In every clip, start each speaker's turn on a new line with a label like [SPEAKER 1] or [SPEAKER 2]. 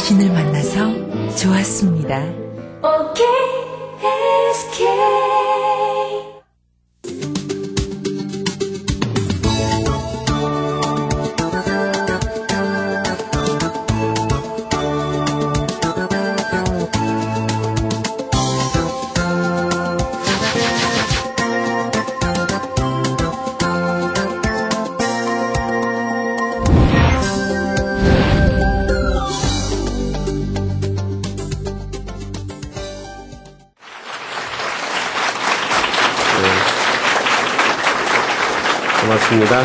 [SPEAKER 1] 당신을 만나서 좋았습니다.
[SPEAKER 2] OKSK
[SPEAKER 3] 고맙습니다.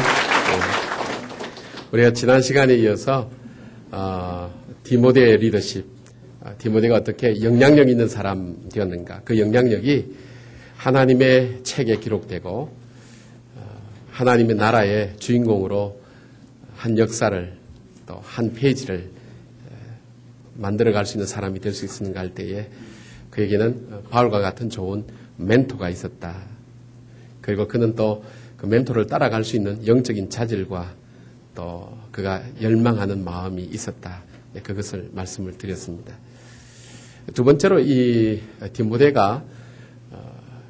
[SPEAKER 3] 우리가 지난 시간에 이어서 디모데의 리더십, 디모데가 어떻게 영향력 있는 사람 되었는가, 그 영향력이 하나님의 책에 기록되고 하나님의 나라의 주인공으로 한 역사를 또 한 페이지를 만들어갈 수 있는 사람이 될 수 있는가 할 때에 그에게는 바울과 같은 좋은 멘토가 있었다. 그리고 그는 또 그 멘토를 따라갈 수 있는 영적인 자질과 또 그가 열망하는 마음이 있었다. 그것을 말씀을 드렸습니다. 두 번째로 이 디모데가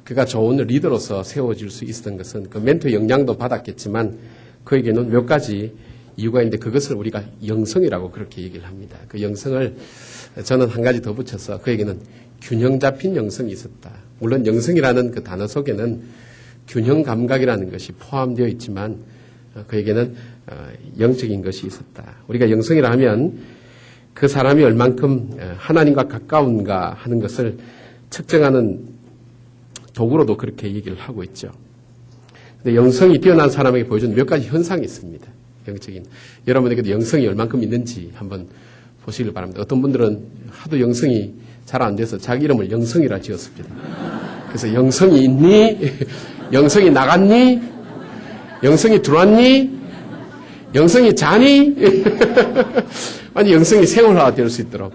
[SPEAKER 3] 그가 좋은 리더로서 세워질 수 있었던 것은 그 멘토의 영향도 받았겠지만 그에게는 몇 가지 이유가 있는데 그것을 우리가 영성이라고 그렇게 얘기를 합니다. 그 영성을 저는 한 가지 더 붙여서 그에게는 균형 잡힌 영성이 있었다. 물론 영성이라는 그 단어 속에는 균형 감각이라는 것이 포함되어 있지만 그에게는 영적인 것이 있었다. 우리가 영성이라 하면 그 사람이 얼만큼 하나님과 가까운가 하는 것을 측정하는 도구로도 그렇게 얘기를 하고 있죠. 근데 영성이 뛰어난 사람에게 보여주는 몇 가지 현상이 있습니다. 영적인. 여러분에게도 영성이 얼만큼 있는지 한번 보시길 바랍니다. 어떤 분들은 하도 영성이 잘 안 돼서 자기 이름을 영성이라 지었습니다. 그래서 영성이 있니? 영성이 나갔니? 영성이 들어왔니? 영성이 자니? 아니 영성이 생활화 될 수 있도록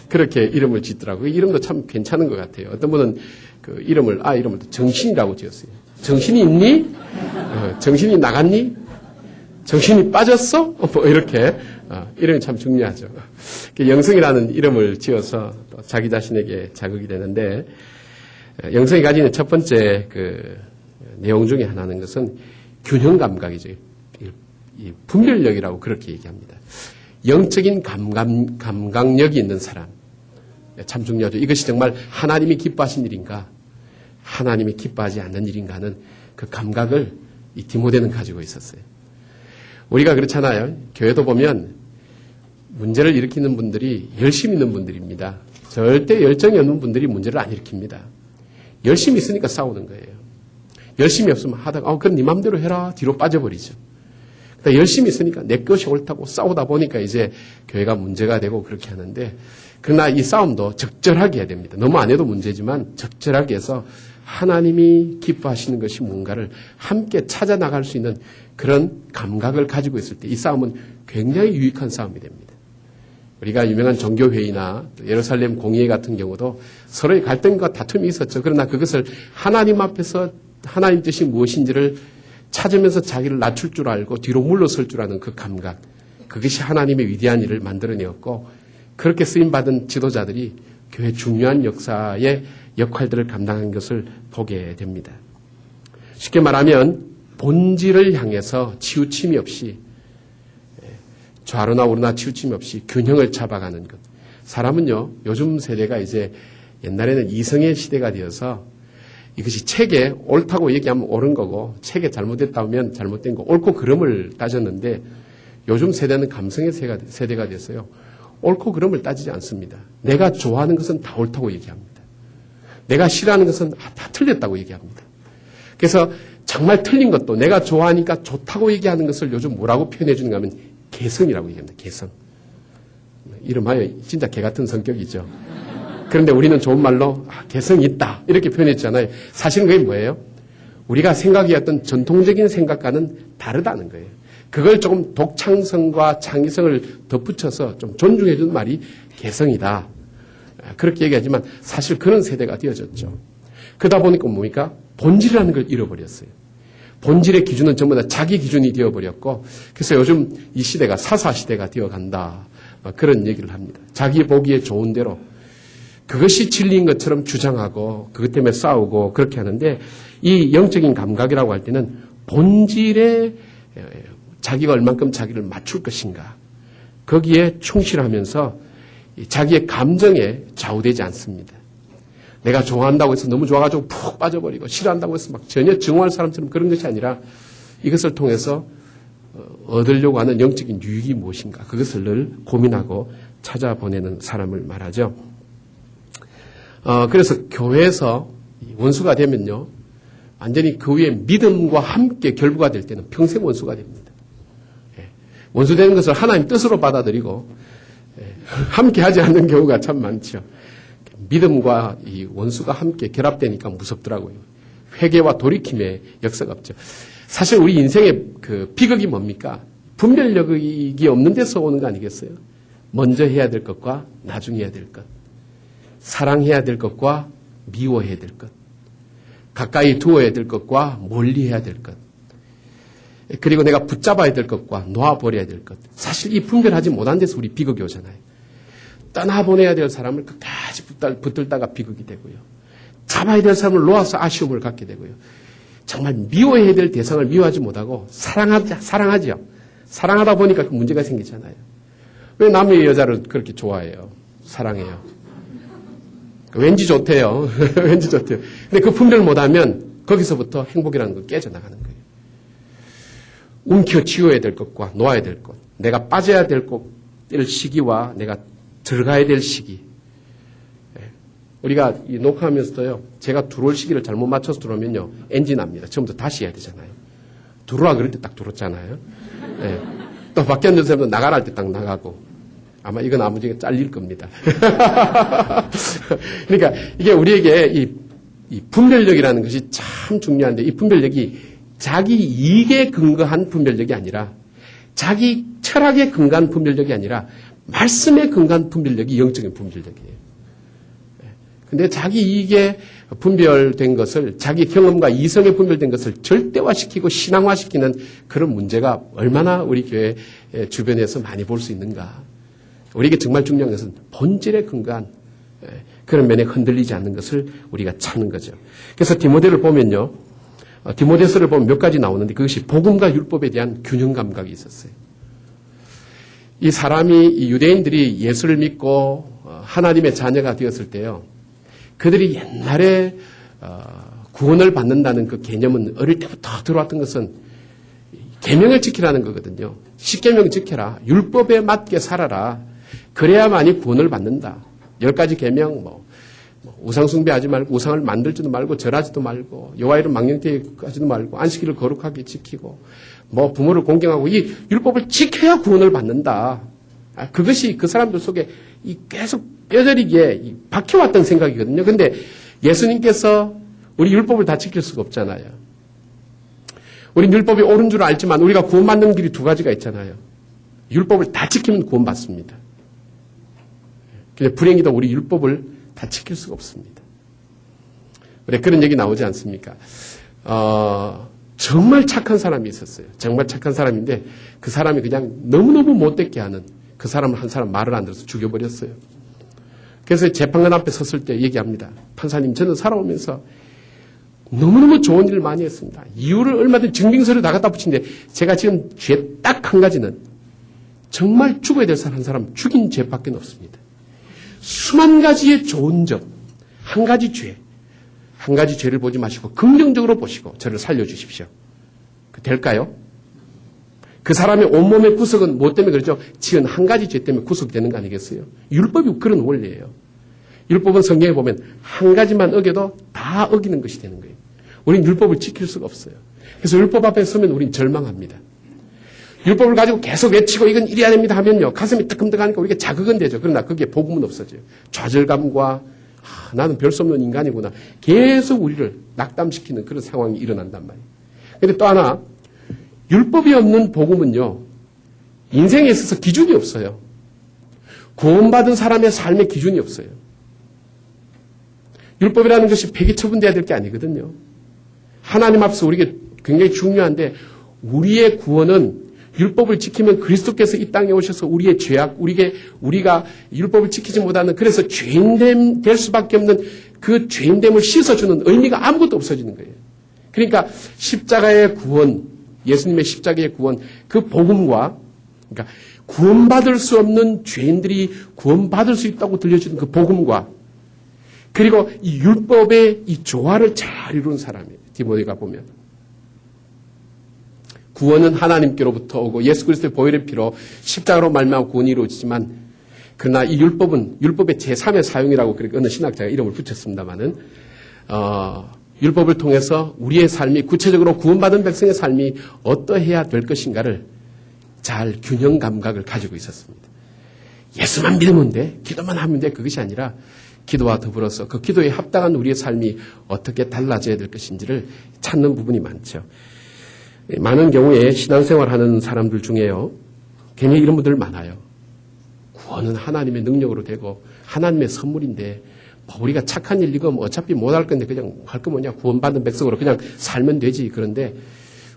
[SPEAKER 3] 그렇게 이름을 짓더라고요. 이름도 참 괜찮은 것 같아요. 어떤 분은 그 이름을 정신이라고 지었어요. 정신이 있니? 정신이 나갔니? 정신이 빠졌어? 뭐 이렇게 이름이 참 중요하죠. 영성이라는 이름을 지어서 또 자기 자신에게 자극이 되는데 영성이 가지는 첫 번째 그 내용 중에 하나는 것은 균형 감각이죠. 이 분별력이라고 그렇게 얘기합니다. 영적인 감각력이 있는 사람. 참 중요하죠. 이것이 정말 하나님이 기뻐하신 일인가, 하나님이 기뻐하지 않는 일인가 하는 그 감각을 이 디모데는 가지고 있었어요. 우리가 그렇잖아요. 교회도 보면 문제를 일으키는 분들이 열심히 있는 분들입니다. 절대 열정이 없는 분들이 문제를 안 일으킵니다. 열심히 있으니까 싸우는 거예요. 열심히 없으면 하다가 그럼 네 맘대로 해라 뒤로 빠져버리죠. 그러니까 열심히 있으니까 내 것이 옳다고 싸우다 보니까 이제 교회가 문제가 되고 그렇게 하는데, 그러나 이 싸움도 적절하게 해야 됩니다. 너무 안 해도 문제지만 적절하게 해서 하나님이 기뻐하시는 것이 뭔가를 함께 찾아 나갈 수 있는 그런 감각을 가지고 있을 때 이 싸움은 굉장히 유익한 싸움이 됩니다. 우리가 유명한 종교회의나 예루살렘 공의회 같은 경우도 서로의 갈등과 다툼이 있었죠. 그러나 그것을 하나님 앞에서 하나님 뜻이 무엇인지를 찾으면서 자기를 낮출 줄 알고 뒤로 물러설 줄 아는 그 감각, 그것이 하나님의 위대한 일을 만들어내었고, 그렇게 쓰임받은 지도자들이 교회 중요한 역사의 역할들을 감당한 것을 보게 됩니다. 쉽게 말하면 본질을 향해서 치우침이 없이, 좌로나 우로나 치우침이 없이 균형을 잡아가는 것. 사람은요, 요즘 세대가 이제 옛날에는 이성의 시대가 되어서 이것이 책에 옳다고 얘기하면 옳은 거고 책에 잘못됐다 하면 잘못된 거, 옳고 그름을 따졌는데 요즘 세대는 감성의 세대가 됐어요. 옳고 그름을 따지지 않습니다. 내가 좋아하는 것은 다 옳다고 얘기합니다. 내가 싫어하는 것은 다 틀렸다고 얘기합니다. 그래서 정말 틀린 것도 내가 좋아하니까 좋다고 얘기하는 것을 요즘 뭐라고 표현해 주는가 하면 개성이라고 얘기합니다. 개성. 이름하여 진짜 개 같은 성격이죠. 그런데 우리는 좋은 말로 개성이 있다 이렇게 표현했잖아요. 사실은 그게 뭐예요? 우리가 생각해왔던 전통적인 생각과는 다르다는 거예요. 그걸 조금 독창성과 창의성을 덧붙여서 좀 존중해 주는 말이 개성이다. 그렇게 얘기하지만 사실 그런 세대가 되어졌죠. 그러다 보니까 뭡니까? 본질이라는 걸 잃어버렸어요. 본질의 기준은 전부 다 자기 기준이 되어버렸고, 그래서 요즘 이 시대가 사사시대가 되어간다. 그런 얘기를 합니다. 자기 보기에 좋은 대로 그것이 진리인 것처럼 주장하고 그것 때문에 싸우고 그렇게 하는데 이 영적인 감각이라고 할 때는 본질에 자기가 얼만큼 자기를 맞출 것인가 거기에 충실하면서 자기의 감정에 좌우되지 않습니다. 내가 좋아한다고 해서 너무 좋아가지고 푹 빠져버리고 싫어한다고 해서 막 전혀 증오할 사람처럼 그런 것이 아니라 이것을 통해서 얻으려고 하는 영적인 유익이 무엇인가 그것을 늘 고민하고 찾아보내는 사람을 말하죠. 그래서 교회에서 원수가 되면요 완전히 그 위에 믿음과 함께 결부가 될 때는 평생 원수가 됩니다. 원수되는 것을 하나님 뜻으로 받아들이고 함께 하지 않는 경우가 참 많죠. 믿음과 이 원수가 함께 결합되니까 무섭더라고요. 회개와 돌이킴의 역사가 없죠. 사실 우리 인생의 그 비극이 뭡니까? 분별력이 없는 데서 오는 거 아니겠어요? 먼저 해야 될 것과 나중에 해야 될 것. 사랑해야 될 것과 미워해야 될 것. 가까이 두어야 될 것과 멀리 해야 될 것. 그리고 내가 붙잡아야 될 것과 놓아버려야 될 것. 사실 이 분별하지 못한 데서 우리 비극이 오잖아요. 떠나보내야 될 사람을 끝까지 붙들다가 비극이 되고요. 잡아야 될 사람을 놓아서 아쉬움을 갖게 되고요. 정말 미워해야 될 대상을 미워하지 못하고 사랑하죠. 사랑하다 보니까 그 문제가 생기잖아요. 왜 남의 여자를 그렇게 좋아해요? 사랑해요. 왠지 좋대요. 왠지 좋대요. 근데 그 분별 못하면 거기서부터 행복이라는 거 깨져나가는 거예요. 움켜쥐어야 될 것과 놓아야 될 것. 내가 빠져야 될 시기와 내가 들어가야 될 시기. 우리가 이 녹화하면서도요, 제가 들어올 시기를 잘못 맞춰서 들어오면요, 엔지 납니다. 처음부터 다시 해야 되잖아요. 들어와 그럴 때 딱 들어왔잖아요. 네. 또 밖에 앉은 사람도 나가라 할 때 딱 나가고. 아마 이건 나머지가 잘릴 겁니다. 그러니까 이게 우리에게 이 분별력이라는 것이 참 중요한데 이 분별력이 자기 이익에 근거한 분별력이 아니라 자기 철학에 근거한 분별력이 아니라 말씀에 근거한 분별력이 영적인 분별력이에요. 근데 자기 이익에 분별된 것을 자기 경험과 이성에 분별된 것을 절대화시키고 신앙화시키는 그런 문제가 얼마나 우리 교회 주변에서 많이 볼 수 있는가. 우리에게 정말 중요한 것은 본질에 근거한 그런 면에 흔들리지 않는 것을 우리가 찾는 거죠. 그래서 디모데를 보면요. 디모데서를 보면 몇 가지 나오는데 그것이 복음과 율법에 대한 균형 감각이 있었어요. 이 사람이 이 유대인들이 예수를 믿고 하나님의 자녀가 되었을 때요. 그들이 옛날에 구원을 받는다는 그 개념은 어릴 때부터 들어왔던 것은 계명을 지키라는 거거든요. 십계명 지켜라. 율법에 맞게 살아라. 그래야만이 구원을 받는다. 10가지 계명 우상 숭배하지 말고 우상을 만들지도 말고 절하지도 말고 여호와 이름 망령되이 하지도 말고 안식일을 거룩하게 지키고 부모를 공경하고 이 율법을 지켜야 구원을 받는다. 그것이 그 사람들 속에 계속 뼈저리게 박혀왔던 생각이거든요. 그런데 예수님께서 우리 율법을 다 지킬 수가 없잖아요. 우리 율법이 옳은 줄 알지만 우리가 구원받는 길이 2가지가 있잖아요. 율법을 다 지키면 구원받습니다. 근데 불행히도 우리 율법을 다 지킬 수가 없습니다. 그래, 그런 얘기 나오지 않습니까? 정말 착한 사람이 있었어요. 정말 착한 사람인데 그 사람이 그냥 너무너무 못되게 하는 그 사람을 한 사람 말을 안 들어서 죽여버렸어요. 그래서 재판관 앞에 섰을 때 얘기합니다. 판사님, 저는 살아오면서 너무너무 좋은 일을 많이 했습니다. 이유를 얼마든지 증빙서를 다 갖다 붙이는데 제가 지금 죄 딱 한 가지는 정말 죽어야 될 사람 한 사람 죽인 죄밖에 없습니다. 수만 가지의 좋은 점, 한 가지 죄를 보지 마시고 긍정적으로 보시고 저를 살려주십시오. 될까요? 그 사람의 온몸의 구석은 뭐 때문에 그러죠? 지은 한 가지 죄 때문에 구속되는 거 아니겠어요? 율법이 그런 원리예요. 율법은 성경에 보면 한 가지만 어겨도 다 어기는 것이 되는 거예요. 우린 율법을 지킬 수가 없어요. 그래서 율법 앞에 서면 우린 절망합니다. 율법을 가지고 계속 외치고 이건 이래야 됩니다 하면요. 가슴이 뜨끔뜨끔하니까 우리가 자극은 되죠. 그러나 거기에 복음은 없어져요. 좌절감과 나는 별 수 없는 인간이구나. 계속 우리를 낙담시키는 그런 상황이 일어난단 말이에요. 그런데 또 하나 율법이 없는 복음은요. 인생에 있어서 기준이 없어요. 구원받은 사람의 삶의 기준이 없어요. 율법이라는 것이 폐기 처분돼야 될 게 아니거든요. 하나님 앞에서 우리에게 굉장히 중요한데 우리의 구원은 율법을 지키면 그리스도께서 이 땅에 오셔서 우리의 죄악, 우리가 율법을 지키지 못하는 그래서 죄인됨 될 수밖에 없는 그 죄인됨을 씻어주는 의미가 아무것도 없어지는 거예요. 그러니까 십자가의 구원, 예수님의 십자가의 구원, 그 복음과 그러니까 구원받을 수 없는 죄인들이 구원받을 수 있다고 들려주는 그 복음과 그리고 이 율법의 이 조화를 잘 이루는 사람이에요. 디모데가 보면. 구원은 하나님께로부터 오고 예수 그리스도의 보혈의 피로 십자가로 말미암아 구원이 이루어지지만 그러나 이 율법은 율법의 제3의 사용이라고 그렇게 어느 신학자가 이름을 붙였습니다마는 율법을 통해서 우리의 삶이 구체적으로 구원받은 백성의 삶이 어떠해야 될 것인가를 잘 균형 감각을 가지고 있었습니다. 예수만 믿으면 돼, 기도만 하면 돼, 그것이 아니라 기도와 더불어서 그 기도에 합당한 우리의 삶이 어떻게 달라져야 될 것인지를 찾는 부분이 많죠. 많은 경우에 신앙생활하는 사람들 중에요, 굉장히 이런 분들 많아요. 구원은 하나님의 능력으로 되고 하나님의 선물인데 뭐 우리가 착한 일 이거 뭐 어차피 못할 건데 그냥 할 거 뭐냐, 구원받은 백성으로 그냥 살면 되지. 그런데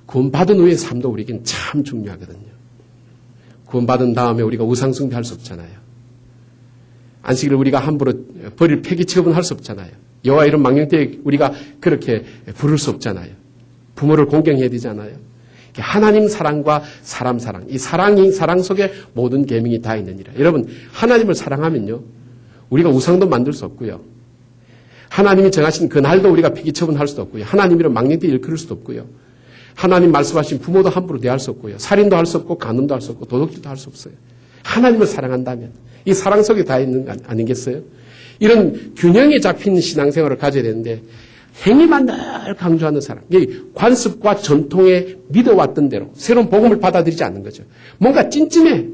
[SPEAKER 3] 구원받은 후의 삶도 우리에겐 참 중요하거든요. 구원받은 다음에 우리가 우상숭배 할 수 없잖아요. 안식일을 우리가 함부로 버릴 폐기 취급은 할 수 없잖아요. 여호와 이름 망령때 우리가 그렇게 부를 수 없잖아요. 부모를 공경해야 되잖아요. 하나님 사랑과 사람 사랑, 이 사랑 속에 모든 계명이 다 있느니라. 여러분, 하나님을 사랑하면요, 우리가 우상도 만들 수 없고요. 하나님이 정하신 그 날도 우리가 폐기 처분할 수도 없고요. 하나님이란 망령때 일컬을 수도 없고요. 하나님 말씀하신 부모도 함부로 대할 수 없고요. 살인도 할 수 없고 간음도 할 수 없고 도둑질도 할 수 없어요. 하나님을 사랑한다면 이 사랑 속에 다 있는 거 아니겠어요? 이런 균형이 잡힌 신앙생활을 가져야 되는데 행위만 늘 강조하는 사람, 관습과 전통에 믿어왔던 대로 새로운 복음을 받아들이지 않는 거죠. 뭔가 찜찜해.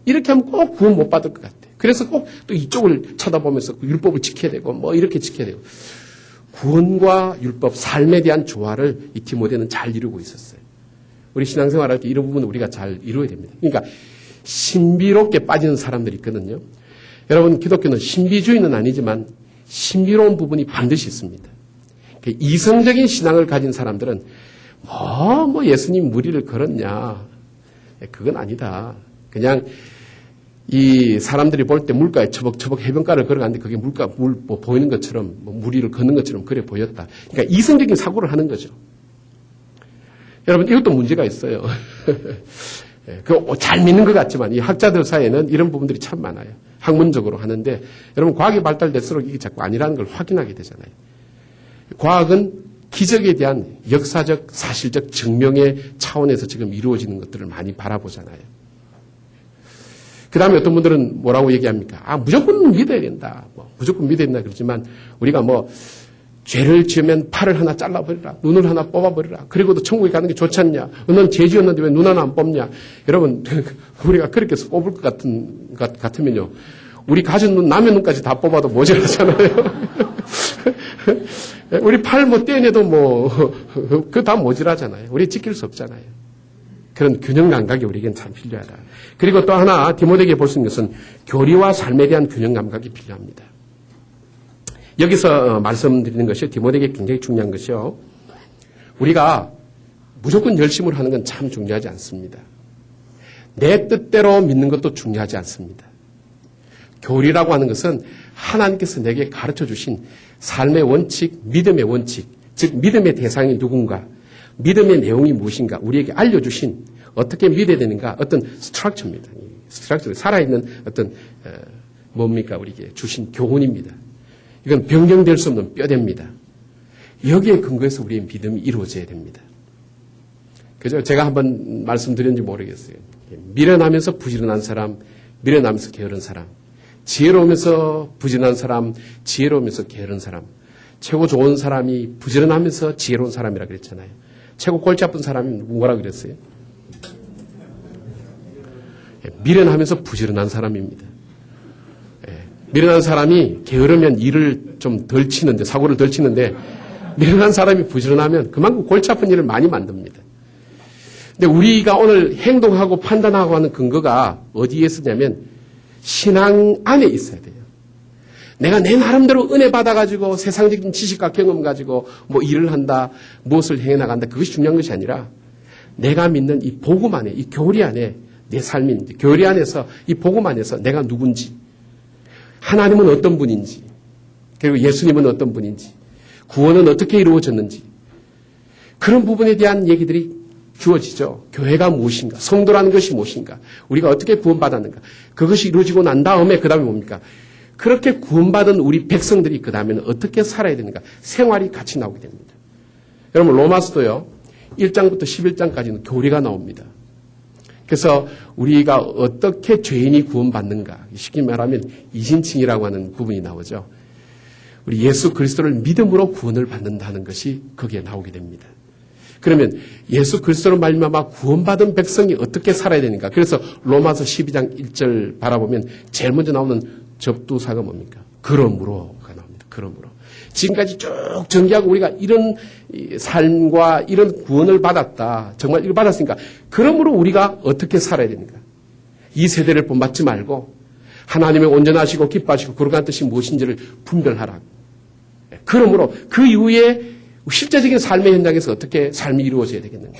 [SPEAKER 3] 이렇게 하면 꼭 구원 못 받을 것 같아. 그래서 꼭 또 이쪽을 쳐다보면서 율법을 지켜야 되고 뭐 이렇게 지켜야 되고. 구원과 율법, 삶에 대한 조화를 이 디모데는 잘 이루고 있었어요. 우리 신앙생활할 때 이런 부분은 우리가 잘 이루어야 됩니다. 그러니까 신비롭게 빠지는 사람들이 있거든요. 여러분, 기독교는 신비주의는 아니지만 신비로운 부분이 반드시 있습니다. 이성적인 신앙을 가진 사람들은 뭐 예수님 무리를 걸었냐, 그건 아니다. 그냥 이 사람들이 볼 때 물가에 처벅처벅 해변가를 걸어갔는데 그게 물 보이는 것처럼 무리를 걷는 것처럼 그래 보였다. 그러니까 이성적인 사고를 하는 거죠. 여러분, 이것도 문제가 있어요. 잘 믿는 것 같지만 이 학자들 사이에는 이런 부분들이 참 많아요. 학문적으로 하는데 여러분, 과학이 발달될수록 이게 자꾸 아니라는 걸 확인하게 되잖아요. 과학은 기적에 대한 역사적, 사실적 증명의 차원에서 지금 이루어지는 것들을 많이 바라보잖아요. 그 다음에 어떤 분들은 뭐라고 얘기합니까? 무조건 믿어야 된다. 무조건 믿어야 된다. 그러지만 우리가 죄를 지으면 팔을 하나 잘라버리라. 눈을 하나 뽑아버리라. 그리고도 천국에 가는 게 좋지 않냐. 넌 죄 지었는데 왜 눈 하나 안 뽑냐. 여러분, 우리가 그렇게 해서 뽑을 것 같으면요. 우리 가진 눈, 남의 눈까지 다 뽑아도 모자라잖아요. 우리 팔 떼내도 그거 다 모자라잖아요. 우리 지킬 수 없잖아요. 그런 균형 감각이 우리에겐 참 필요하다. 그리고 또 하나 디모데에게 볼 수 있는 것은 교리와 삶에 대한 균형 감각이 필요합니다. 여기서 말씀드리는 것이 디모데에게 굉장히 중요한 것이요. 우리가 무조건 열심을 하는 건 참 중요하지 않습니다. 내 뜻대로 믿는 것도 중요하지 않습니다. 교리라고 하는 것은 하나님께서 내게 가르쳐 주신 삶의 원칙, 믿음의 원칙, 즉 믿음의 대상이 누군가, 믿음의 내용이 무엇인가 우리에게 알려주신 어떻게 믿어야 되는가 어떤 스트럭처입니다. 스트럭처, 살아있는 어떤 우리에게 주신 교훈입니다. 이건 변경될 수 없는 뼈대입니다. 여기에 근거해서 우리의 믿음이 이루어져야 됩니다. 그죠? 제가 한번 말씀드렸는지 모르겠어요. 미련하면서 부지런한 사람, 미련하면서 게으른 사람, 지혜로우면서 부지런한 사람, 지혜로우면서 게으른 사람. 최고 좋은 사람이 부지런하면서 지혜로운 사람이라 그랬잖아요. 최고 골치 아픈 사람이 뭐라 그랬어요? 미련하면서 부지런한 사람입니다. 미련한 사람이 게으르면 일을 좀 덜 치는데, 사고를 덜 치는데, 미련한 사람이 부지런하면 그만큼 골치 아픈 일을 많이 만듭니다. 근데 우리가 오늘 행동하고 판단하고 하는 근거가 어디에 있으냐면 신앙 안에 있어야 돼요. 내가 내 나름대로 은혜 받아가지고 세상적인 지식과 경험 가지고 일을 한다, 무엇을 행해 나간다, 그것이 중요한 것이 아니라 내가 믿는 이 복음 안에, 이 교리 안에 내 삶이 있는지, 교리 안에서 이 복음 안에서 내가 누군지, 하나님은 어떤 분인지, 그리고 예수님은 어떤 분인지, 구원은 어떻게 이루어졌는지, 그런 부분에 대한 얘기들이 주어지죠. 교회가 무엇인가, 성도라는 것이 무엇인가, 우리가 어떻게 구원받았는가, 그것이 이루어지고 난 다음에 그 다음에 뭡니까? 그렇게 구원받은 우리 백성들이 그 다음에는 어떻게 살아야 되는가, 생활이 같이 나오게 됩니다. 여러분, 로마서도요, 1장부터 11장까지는 교리가 나옵니다. 그래서 우리가 어떻게 죄인이 구원받는가, 쉽게 말하면 이신칭이라고 하는 부분이 나오죠. 우리 예수 그리스도를 믿음으로 구원을 받는다는 것이 거기에 나오게 됩니다. 그러면 예수 그리스도로 말미암아 구원받은 백성이 어떻게 살아야 되는가? 그래서 로마서 12장 1절 바라보면 제일 먼저 나오는 접두사가 뭡니까? 그러므로가 나옵니다. 그러므로. 지금까지 쭉 전개하고 우리가 이런 삶과 이런 구원을 받았다. 정말 이걸 받았으니까 그러므로 우리가 어떻게 살아야 되는가? 이 세대를 본받지 말고 하나님의 온전하시고 기뻐하시고 거룩한 뜻이 무엇인지를 분별하라. 그러므로 그 이후에 실제적인 삶의 현장에서 어떻게 삶이 이루어져야 되겠는가?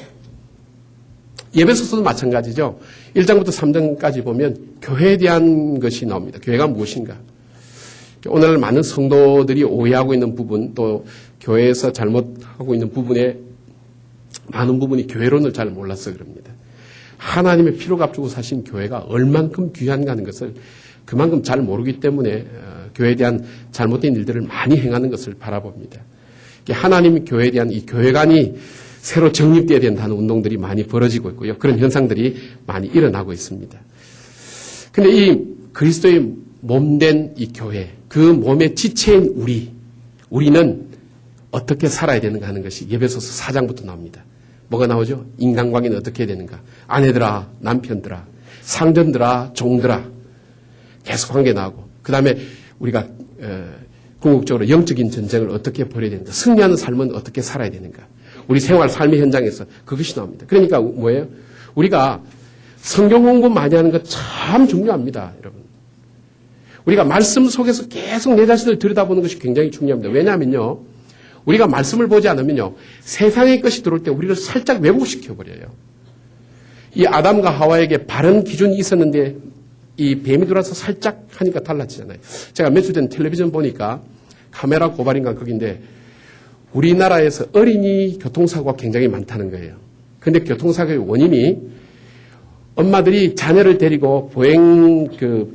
[SPEAKER 3] 예배소서도 마찬가지죠. 1장부터 3장까지 보면 교회에 대한 것이 나옵니다. 교회가 무엇인가? 오늘 많은 성도들이 오해하고 있는 부분, 또 교회에서 잘못하고 있는 부분에 많은 부분이 교회론을 잘 몰라서 그럽니다. 하나님의 피로 값주고 사신 교회가 얼만큼 귀한가 하는 것을 그만큼 잘 모르기 때문에 교회에 대한 잘못된 일들을 많이 행하는 것을 바라봅니다. 하나님 교회에 대한 이 교회관이 새로 정립되어야 된다는 운동들이 많이 벌어지고 있고요. 그런 현상들이 많이 일어나고 있습니다. 근데 이 그리스도의 몸된 이 교회, 그 몸의 지체인 우리는 어떻게 살아야 되는가 하는 것이 예배소서 4장부터 나옵니다. 뭐가 나오죠? 인간관계는 어떻게 해야 되는가? 아내들아, 남편들아, 상전들아, 종들아. 계속 관계 나오고. 그 다음에 우리가 궁극적으로 영적인 전쟁을 어떻게 벌여야 되는가? 승리하는 삶은 어떻게 살아야 되는가? 우리 생활 삶의 현장에서 그것이 나옵니다. 그러니까 뭐예요? 우리가 성경 공부 많이 하는 것 참 중요합니다, 여러분. 우리가 말씀 속에서 계속 내 자신을 들여다보는 것이 굉장히 중요합니다. 왜냐하면요, 우리가 말씀을 보지 않으면요, 세상의 것이 들어올 때 우리를 살짝 왜곡시켜버려요. 이 아담과 하와에게 바른 기준이 있었는데 이 뱀이 들어와서 살짝 하니까 달라지잖아요. 제가 며칠 전 텔레비전 보니까 카메라 고발인가 거긴데 우리나라에서 어린이 교통사고가 굉장히 많다는 거예요. 그런데 교통사고의 원인이 엄마들이 자녀를 데리고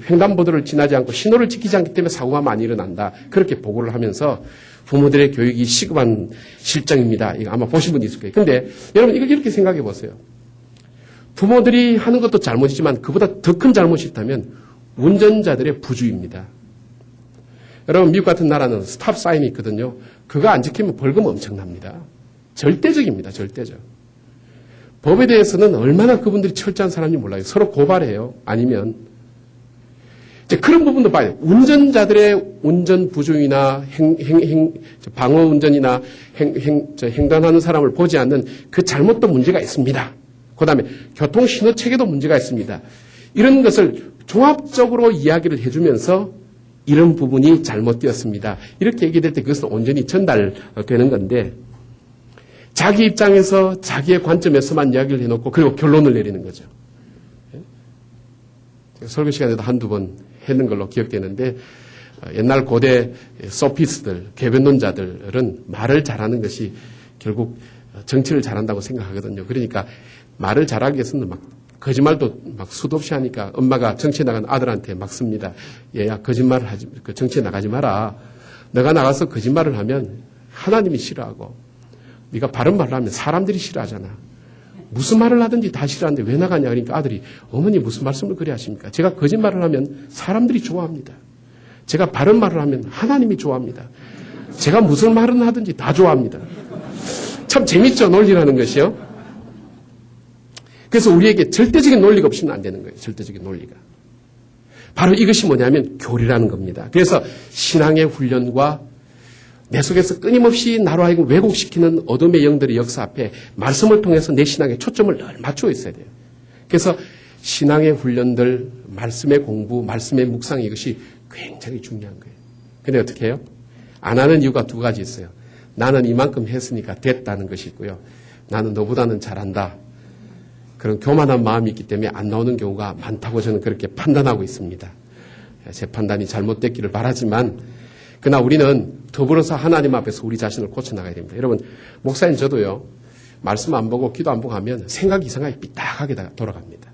[SPEAKER 3] 횡단보도를 지나지 않고 신호를 지키지 않기 때문에 사고가 많이 일어난다. 그렇게 보고를 하면서 부모들의 교육이 시급한 실정입니다. 이거 아마 보신 분이 있을 거예요. 근데 여러분 이걸 이렇게 생각해 보세요. 부모들이 하는 것도 잘못이지만 그보다 더 큰 잘못이 있다면 운전자들의 부주의입니다. 여러분 미국 같은 나라는 스탑 사인이 있거든요. 그거 안 지키면 벌금 엄청납니다. 절대적입니다. 절대적. 법에 대해서는 얼마나 그분들이 철저한 사람인지 몰라요. 서로 고발해요. 아니면 이제 그런 부분도 봐요. 운전자들의 운전 부주의나 방어 운전이나 횡단하는 사람을 보지 않는 그 잘못도 문제가 있습니다. 그 다음에 교통 신호 체계도 문제가 있습니다. 이런 것을 종합적으로 이야기를 해주면서 이런 부분이 잘못되었습니다. 이렇게 얘기될 때 그것은 온전히 전달되는 건데 자기 입장에서 자기의 관점에서만 이야기를 해놓고 그리고 결론을 내리는 거죠. 설교 시간에도 한두 번 했는 걸로 기억되는데 옛날 고대 소피스트들, 궤변론자들은 말을 잘하는 것이 결국 정치를 잘한다고 생각하거든요. 그러니까 말을 잘하기 위해서는 막 거짓말도 막 수도 없이 하니까 엄마가 정치에 나간 아들한테 막 씁니다. 얘야 거짓말을 하지, 정치에 나가지 마라. 너가 나가서 거짓말을 하면 하나님이 싫어하고 네가 바른 말을 하면 사람들이 싫어하잖아. 무슨 말을 하든지 다 싫어하는데 왜 나가냐. 그러니까 아들이 어머니 무슨 말씀을 그래 하십니까? 제가 거짓말을 하면 사람들이 좋아합니다. 제가 바른 말을 하면 하나님이 좋아합니다. 제가 무슨 말을 하든지 다 좋아합니다. 참 재밌죠, 논리라는 것이요. 그래서 우리에게 절대적인 논리가 없으면 안 되는 거예요. 절대적인 논리가. 바로 이것이 뭐냐면 교리라는 겁니다. 그래서 신앙의 훈련과 내 속에서 끊임없이 나로 하여금 왜곡시키는 어둠의 영들의 역사 앞에 말씀을 통해서 내 신앙에 초점을 늘 맞추어 있어야 돼요. 그래서 신앙의 훈련들, 말씀의 공부, 말씀의 묵상 이것이 굉장히 중요한 거예요. 근데 어떻게 해요? 안 하는 이유가 두 가지 있어요. 나는 이만큼 했으니까 됐다는 것이 있고요. 나는 너보다는 잘한다. 그런 교만한 마음이 있기 때문에 안 나오는 경우가 많다고 저는 그렇게 판단하고 있습니다. 제 판단이 잘못됐기를 바라지만 그러나 우리는 더불어서 하나님 앞에서 우리 자신을 고쳐나가야 됩니다. 여러분, 목사님 저도요, 말씀 안 보고 기도 안 보고 하면 생각이 이상하게 삐딱하게 돌아갑니다.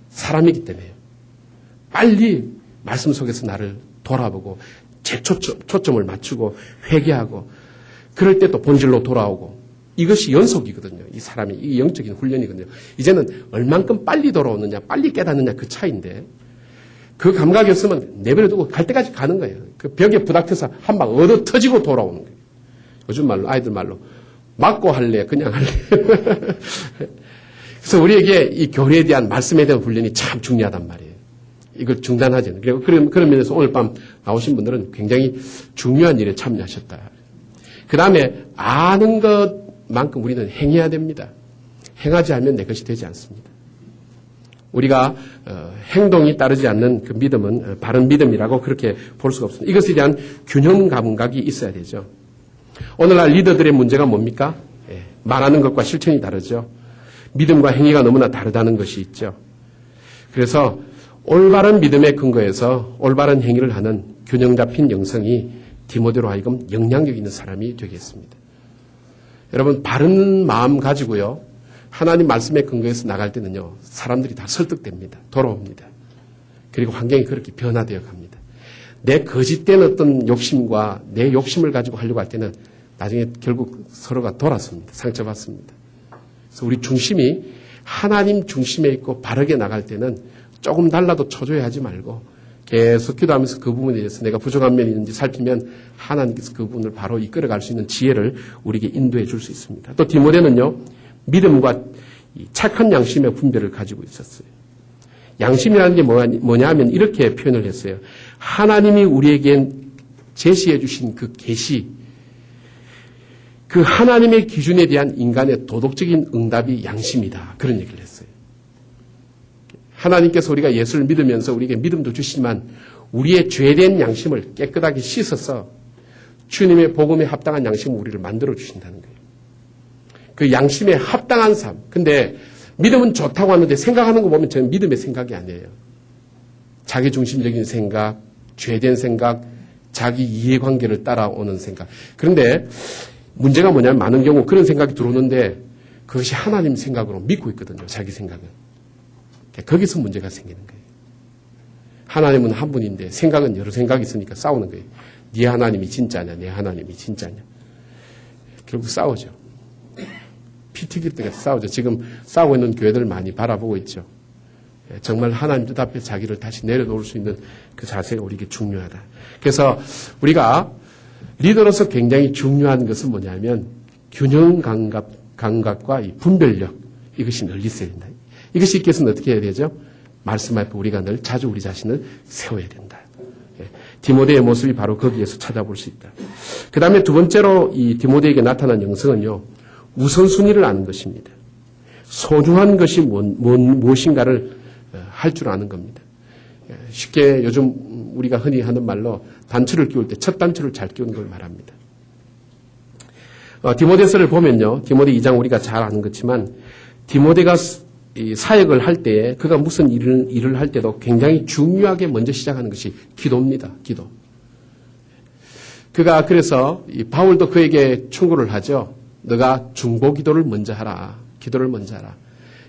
[SPEAKER 3] 사람이기 때문에요. 빨리 말씀 속에서 나를 돌아보고 제 초점을 맞추고 회개하고 그럴 때 또 본질로 돌아오고 이것이 연속이거든요. 이 사람이 이 영적인 훈련이거든요. 이제는 얼만큼 빨리 돌아오느냐 빨리 깨닫느냐 그 차이인데 그 감각이 없으면 내버려두고 갈 때까지 가는 거예요. 그 벽에 부닥쳐서 한 방 얻어 터지고 돌아오는 거예요. 요즘 말로 아이들 말로 맞고 할래 그냥 할래. 그래서 우리에게 이 교리에 대한 말씀에 대한 훈련이 참 중요하단 말이에요. 이걸 중단하지 않아요. 그리고 그런 면에서 오늘 밤 나오신 분들은 굉장히 중요한 일에 참여하셨다. 그 다음에 아는 것만큼 우리는 행해야 됩니다. 행하지 않으면 내 것이 되지 않습니다. 우리가 행동이 따르지 않는 그 믿음은 바른 믿음이라고 그렇게 볼 수가 없습니다. 이것에 대한 균형 감각이 있어야 되죠. 오늘날 리더들의 문제가 뭡니까? 말하는 것과 실천이 다르죠. 믿음과 행위가 너무나 다르다는 것이 있죠. 그래서 올바른 믿음의 근거에서 올바른 행위를 하는 균형 잡힌 영성이 디모데로 하여금 영향력 있는 사람이 되겠습니다. 여러분, 바른 마음 가지고요, 하나님 말씀의 근거에서 나갈 때는요, 사람들이 다 설득됩니다. 돌아옵니다. 그리고 환경이 그렇게 변화되어 갑니다. 내 거짓된 어떤 욕심과 내 욕심을 가지고 하려고 할 때는 나중에 결국 서로가 돌아섭니다. 상처받습니다. 그래서 우리 중심이 하나님 중심에 있고 바르게 나갈 때는 조금 달라도 초조해하지 말고 계속 기도하면서 그 부분에 대해서 내가 부족한 면이 있는지 살피면 하나님께서 그 부분을 바로 이끌어갈 수 있는 지혜를 우리에게 인도해 줄 수 있습니다. 또 디모데는요, 믿음과 착한 양심의 분별을 가지고 있었어요. 양심이라는 게 뭐냐 하면 이렇게 표현을 했어요. 하나님이 우리에게 제시해 주신 그 계시, 그 하나님의 기준에 대한 인간의 도덕적인 응답이 양심이다. 그런 얘기를 했어요. 하나님께서 우리가 예수를 믿으면서 우리에게 믿음도 주시지만 우리의 죄된 양심을 깨끗하게 씻어서 주님의 복음에 합당한 양심을 우리를 만들어 주신다는 거예요. 그 양심에 합당한 삶. 근데 믿음은 좋다고 하는데 생각하는 거 보면 저는 믿음의 생각이 아니에요. 자기중심적인 생각, 죄된 생각, 자기 이해관계를 따라오는 생각. 그런데 문제가 뭐냐면 많은 경우 그런 생각이 들어오는데 그것이 하나님 생각으로 믿고 있거든요. 자기 생각은. 거기서 문제가 생기는 거예요. 하나님은 한 분인데 생각은 여러 생각이 있으니까 싸우는 거예요. 네 하나님이 진짜냐, 내 하나님이 진짜냐. 결국 싸우죠. 피 튀길 때까지 싸우죠. 지금 싸우고 있는 교회들 많이 바라보고 있죠. 정말 하나님 뜻 앞에 자기를 다시 내려놓을 수 있는 그 자세가 우리에게 중요하다. 그래서 우리가 리더로서 굉장히 중요한 것은 뭐냐면 균형 감각과 이 분별력, 이것이 늘 있어야 된다. 이것이 있기 위해서는 어떻게 해야 되죠? 말씀 앞에 우리가 늘 자주 우리 자신을 세워야 된다. 디모데의 모습이 바로 거기에서 찾아볼 수 있다. 그 다음에 두 번째로 이 디모데에게 나타난 영성은요, 우선순위를 아는 것입니다. 소중한 것이 무엇인가를 할 줄 아는 겁니다. 쉽게 요즘 우리가 흔히 하는 말로 단추를 끼울 때 첫 단추를 잘 끼우는 걸 말합니다. 디모데서를 보면요, 디모데 2장 우리가 잘 아는 것지만 디모데가 이 사역을 할 때에 그가 무슨 일을 할 때도 굉장히 중요하게 먼저 시작하는 것이 기도입니다. 기도. 그가 그래서 이 바울도 그에게 충고를 하죠. 너가 중보 기도를 먼저 하라. 기도를 먼저 하라.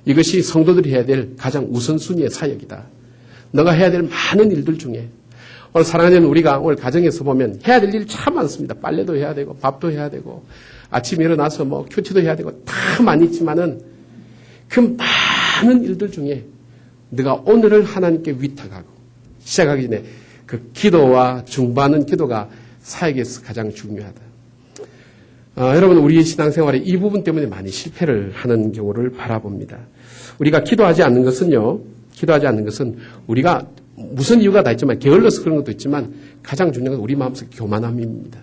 [SPEAKER 3] 이것이 성도들이 해야 될 가장 우선순위의 사역이다. 너가 해야 될 많은 일들 중에 오늘 사랑하는 우리가 오늘 가정에서 보면 해야 될 일 참 많습니다. 빨래도 해야 되고 밥도 해야 되고 아침에 일어나서 뭐 큐티도 해야 되고 다 많이 있지만은 그 많은 일들 중에 네가 오늘을 하나님께 위탁하고 시작하기 전에 그 기도와 중보하는 기도가 사역에서 가장 중요하다. 여러분, 우리의 신앙생활에 이 부분 때문에 많이 실패를 하는 경우를 바라봅니다. 우리가 기도하지 않는 것은요, 기도하지 않는 것은 우리가 무슨 이유가 다 있지만 게을러서 그런 것도 있지만 가장 중요한 건 우리 마음속 교만함입니다.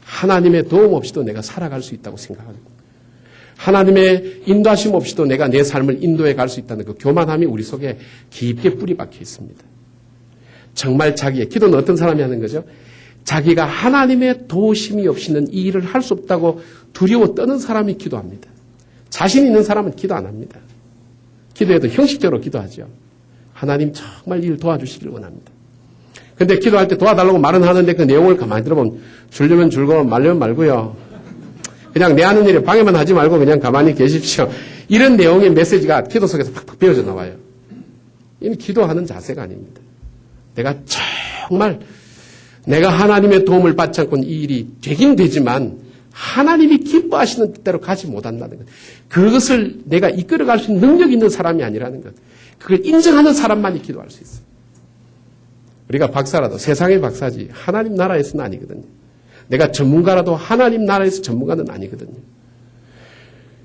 [SPEAKER 3] 하나님의 도움 없이도 내가 살아갈 수 있다고 생각하고 하나님의 인도하심 없이도 내가 내 삶을 인도해 갈 수 있다는 그 교만함이 우리 속에 깊게 뿌리 박혀 있습니다. 정말 자기의 기도는 어떤 사람이 하는 거죠? 자기가 하나님의 도우심이 없이는 이 일을 할 수 없다고 두려워 떠는 사람이 기도합니다. 자신 있는 사람은 기도 안 합니다. 기도해도 형식적으로 기도하죠. 하나님 정말 일 도와주시길 원합니다. 근데 기도할 때 도와달라고 말은 하는데 그 내용을 가만히 들어보면 줄려면 줄고 말려면 말고요. 그냥 내 하는 일에 방해만 하지 말고 그냥 가만히 계십시오. 이런 내용의 메시지가 기도 속에서 팍팍 배어져 나와요. 이는 기도하는 자세가 아닙니다. 내가 정말 내가 하나님의 도움을 받지 않고는 이 일이 되긴 되지만 하나님이 기뻐하시는 뜻대로 가지 못한다는 것. 그것을 내가 이끌어갈 수 있는 능력이 있는 사람이 아니라는 것. 그걸 인정하는 사람만이 기도할 수 있어요. 우리가 박사라도 세상의 박사지 하나님 나라에서는 아니거든요. 내가 전문가라도 하나님 나라에서 전문가는 아니거든요.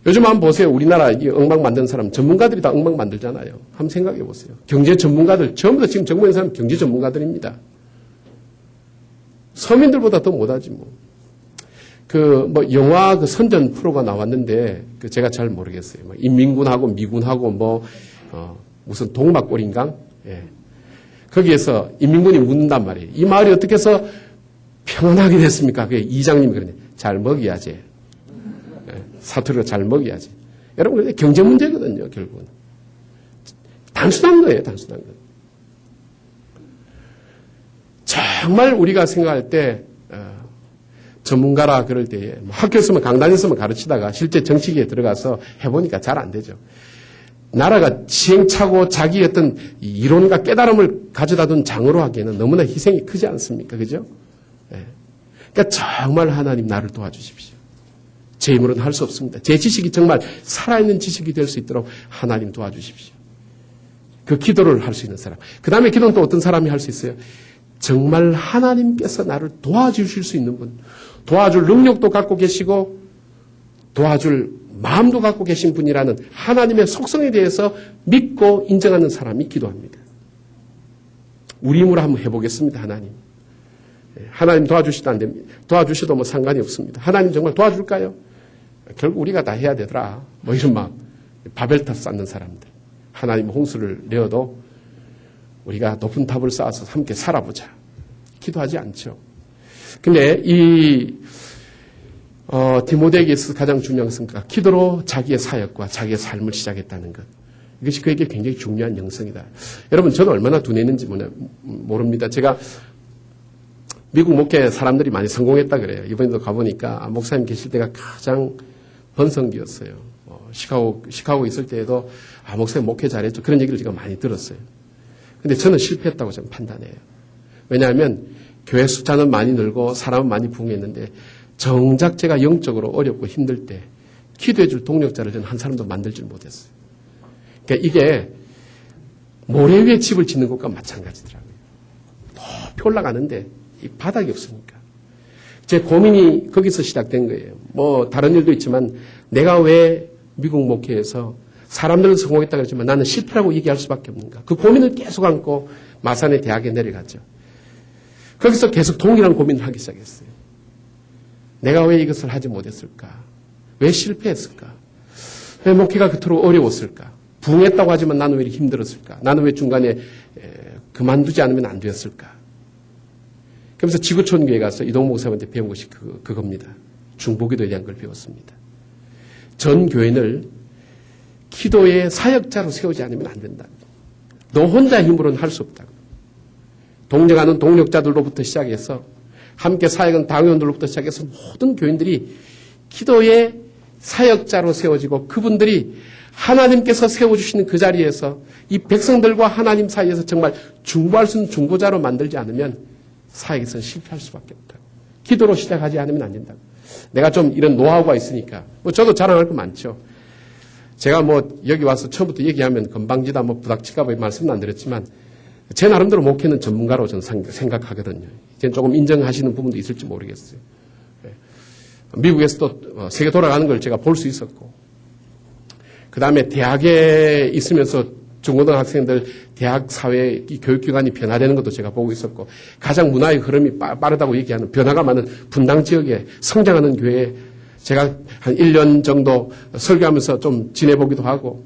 [SPEAKER 3] 요즘 한번 보세요. 우리나라 이 엉망 만드는 사람 전문가들이 다 엉망 만들잖아요. 한번 생각해 보세요. 경제 전문가들 전부 다 지금 정부에 있는 사람 경제 전문가들입니다. 서민들보다 더 못하지 뭐. 영화 선전 프로가 나왔는데 제가 잘 모르겠어요. 인민군하고 미군하고 무슨 동막골인강? 예. 거기에서 인민군이 묻는단 말이에요. 이 마을이 어떻게 해서 평안하게 됐습니까? 그게 이장님이 그러네. 잘 먹여야지. 예. 사투리로 잘 먹여야지. 여러분, 경제 문제거든요, 결국은. 단순한 거예요, 단순한 거. 정말 우리가 생각할 때, 전문가라 그럴 때에 학교에서만 강단에서만 가르치다가 실제 정치계에 들어가서 해보니까 잘 안 되죠. 나라가 시행착오 자기 어떤 이론과 깨달음을 가져다 둔 장으로 하기에는 너무나 희생이 크지 않습니까? 그죠? 네. 그러니까 정말 하나님 나를 도와주십시오. 제 힘으로는 할 수 없습니다. 제 지식이 정말 살아있는 지식이 될 수 있도록 하나님 도와주십시오. 그 기도를 할 수 있는 사람. 그 다음에 기도는 또 어떤 사람이 할 수 있어요? 정말 하나님께서 나를 도와주실 수 있는 분, 도와줄 능력도 갖고 계시고 도와줄 마음도 갖고 계신 분이라는 하나님의 속성에 대해서 믿고 인정하는 사람이 기도합니다. 우리 힘으로 한번 해보겠습니다. 하나님. 하나님 도와주시도 안 됩니다. 도와주셔도 뭐 상관이 없습니다. 하나님 정말 도와줄까요? 결국 우리가 다 해야 되더라. 이런 막 바벨탑 쌓는 사람들. 하나님 홍수를 내어도 우리가 높은 탑을 쌓아서 함께 살아보자. 기도하지 않죠. 근데 디모데에게 있어서 가장 중요한 것은 기도로 자기의 사역과 자기의 삶을 시작했다는 것. 이것이 그에게 굉장히 중요한 영성이다. 여러분, 저는 얼마나 두뇌는지 모릅니다. 제가 미국 목회 사람들이 많이 성공했다 그래요. 이번에도 가보니까 목사님 계실 때가 가장 번성기였어요. 시카고 있을 때에도 목사님 목회 잘했죠. 그런 얘기를 제가 많이 들었어요. 근데 저는 실패했다고 저는 판단해요. 왜냐하면 교회 숫자는 많이 늘고 사람은 많이 부흥했는데 정작 제가 영적으로 어렵고 힘들 때 기도해 줄 동력자를 저는 한 사람도 만들지 못했어요. 그러니까 이게 모래 위에 집을 짓는 것과 마찬가지더라고요. 높이 올라가는데 이 바닥이 없으니까. 제 고민이 거기서 시작된 거예요. 다른 일도 있지만 내가 왜 미국 목회에서 사람들은 성공했다고 했지만 나는 실패라고 얘기할 수밖에 없는가. 그 고민을 계속 안고 마산의 대학에 내려갔죠. 거기서 계속 동일한 고민을 하기 시작했어요. 내가 왜 이것을 하지 못했을까? 왜 실패했을까? 왜 목회가 그토록 어려웠을까? 부흥했다고 하지만 나는 왜 이렇게 힘들었을까? 나는 왜 중간에 그만두지 않으면 안 되었을까? 그러면서 지구촌 교회 가서 이동 목사님한테 배운 것이 그겁니다. 중보기도에 대한 걸 배웠습니다. 전 교인을 기도의 사역자로 세우지 않으면 안 된다. 너 혼자 힘으로는 할 수 없다고. 동력하는 동력자들로부터 시작해서 함께 사역은 당회원들로부터 시작해서 모든 교인들이 기도의 사역자로 세워지고 그분들이 하나님께서 세워주시는 그 자리에서 이 백성들과 하나님 사이에서 정말 중보할 수 있는 중보자로 만들지 않으면 사역에서는 실패할 수밖에 없다. 기도로 시작하지 않으면 안 된다고. 내가 좀 이런 노하우가 있으니까 저도 자랑할 거 많죠. 제가 여기 와서 처음부터 얘기하면 건방지다 부닥칠까 봐 말씀은 안 드렸지만 제 나름대로 목회는 전문가로 저는 생각하거든요. 이제 조금 인정하시는 부분도 있을지 모르겠어요. 미국에서도 세계 돌아가는 걸 제가 볼 수 있었고 그 다음에 대학에 있으면서 중고등학생들 대학 사회 교육기관이 변화되는 것도 제가 보고 있었고 가장 문화의 흐름이 빠르다고 얘기하는 변화가 많은 분당 지역에 성장하는 교회에 제가 한 1년 정도 설교하면서 좀 지내보기도 하고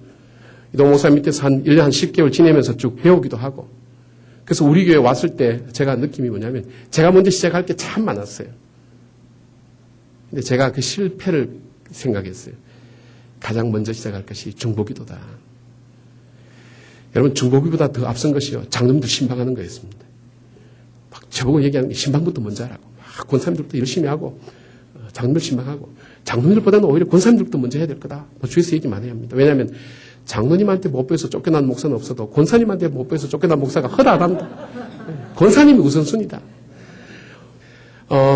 [SPEAKER 3] 이동 목사님 밑에서 한 1년 한 10개월 지내면서 쭉 배우기도 하고 그래서 우리 교회 왔을 때 제가 느낌이 뭐냐면 제가 먼저 시작할 게 참 많았어요. 근데 제가 그 실패를 생각했어요. 가장 먼저 시작할 것이 중보기도다. 여러분 중보기보다 더 앞선 것이요. 장로님들 신방하는 거였습니다. 막 저보고 얘기하는 게 신방부터 먼저 하라고. 막 권사님들부터 열심히 하고 장로님들 신방하고 장로님들보다는 오히려 권사님들부터 먼저 해야 될 거다. 뭐 주에서 얘기 많이 합니다. 왜냐하면 장로님한테 못 배워서 쫓겨난 목사는 없어도 권사님한테 못 배워서 쫓겨난 목사가 허다합니다. 권사님이 우선순위다.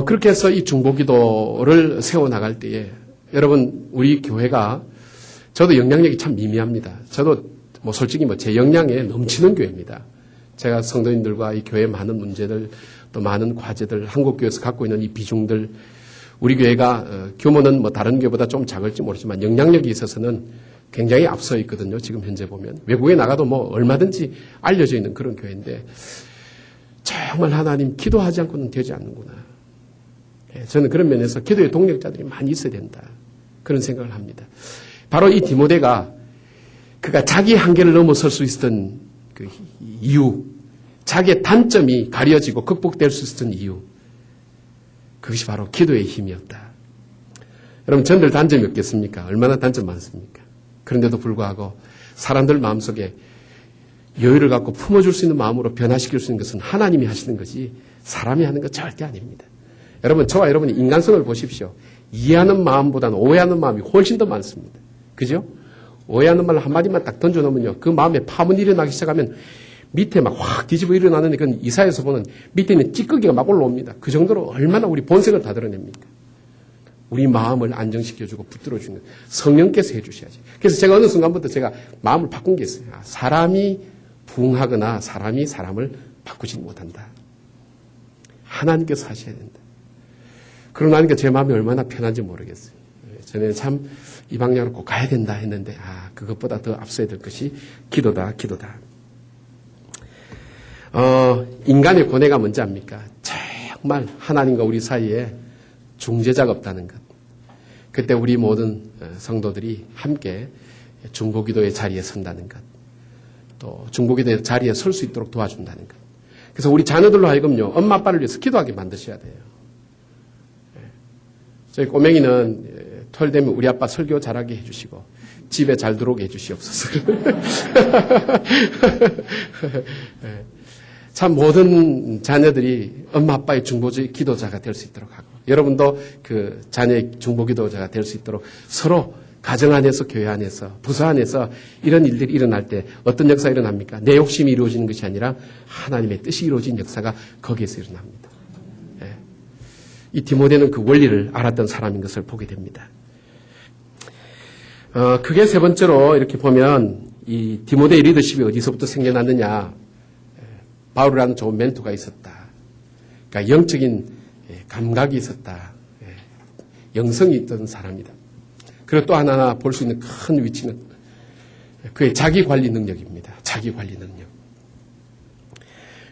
[SPEAKER 3] 그렇게 해서 이 중보기도를 세워나갈 때에 여러분 우리 교회가 저도 영향력이 참 미미합니다. 저도 뭐 솔직히 제 역량에 넘치는 교회입니다. 제가 성도님들과 이 교회의 많은 문제들 또 많은 과제들 한국교회에서 갖고 있는 이 비중들 우리 교회가 규모는 뭐 다른 교회보다 좀 작을지 모르지만 영향력이 있어서는 굉장히 앞서 있거든요. 지금 현재 보면 외국에 나가도 뭐 얼마든지 알려져 있는 그런 교회인데 정말 하나님 기도하지 않고는 되지 않는구나. 저는 그런 면에서 기도의 동력자들이 많이 있어야 된다. 그런 생각을 합니다. 바로 이 디모데가 그가 자기 한계를 넘어설 수 있었던 그 이유, 자기의 단점이 가려지고 극복될 수 있었던 이유, 그것이 바로 기도의 힘이었다. 여러분 전들 단점이 없겠습니까? 얼마나 단점 많습니까? 그런데도 불구하고 사람들 마음속에 여유를 갖고 품어줄 수 있는 마음으로 변화시킬 수 있는 것은 하나님이 하시는 것이 사람이 하는 것 절대 아닙니다. 여러분 저와 여러분이 인간성을 보십시오. 이해하는 마음보다는 오해하는 마음이 훨씬 더 많습니다. 그죠? 오해하는 말 한마디만 딱 던져놓으면요. 그 마음에 파문이 일어나기 시작하면 밑에 막 확 뒤집어 일어나는데 그건 이사에서 보는 밑에 있는 찌꺼기가 막 올라옵니다. 그 정도로 얼마나 우리 본색을 다 드러냅니까? 우리 마음을 안정시켜주고 붙들어주는 것. 성령께서 해주셔야지. 그래서 제가 어느 순간부터 제가 마음을 바꾼 게 있어요. 사람이 부응하거나 사람이 사람을 바꾸지 못한다. 하나님께서 하셔야 된다. 그러고 나니까 제 마음이 얼마나 편한지 모르겠어요. 저는 참 이 방향으로 꼭 가야 된다 했는데 그것보다 더 앞서야 될 것이 기도다. 인간의 고뇌가 뭔지 압니까? 정말 하나님과 우리 사이에 중재자가 없다는 것. 그때 우리 모든 성도들이 함께 중보기도의 자리에 선다는 것. 또 중보기도의 자리에 설 수 있도록 도와준다는 것. 그래서 우리 자녀들로 하여금요. 엄마 아빠를 위해서 기도하게 만드셔야 돼요. 저희 꼬맹이는 토요일 되면 우리 아빠 설교 잘하게 해주시고 집에 잘 들어오게 해주시옵소서. 참 모든 자녀들이 엄마 아빠의 중보주의 기도자가 될 수 있도록 하고 여러분도 그 자녀의 중보 기도자가 될 수 있도록 서로 가정 안에서 교회 안에서 부서 안에서 이런 일들이 일어날 때 어떤 역사가 일어납니까? 내 욕심이 이루어지는 것이 아니라 하나님의 뜻이 이루어진 역사가 거기에서 일어납니다. 이 디모데는 그 원리를 알았던 사람인 것을 보게 됩니다. 그게 세 번째로 이렇게 보면 이 디모데의 리더십이 어디서부터 생겨났느냐. 바울이라는 좋은 멘토가 있었다. 그러니까 영적인 감각이 있었다. 영성이 있던 사람이다. 그리고 또 하나 볼 수 있는 큰 위치는 그의 자기관리 능력입니다. 자기관리 능력.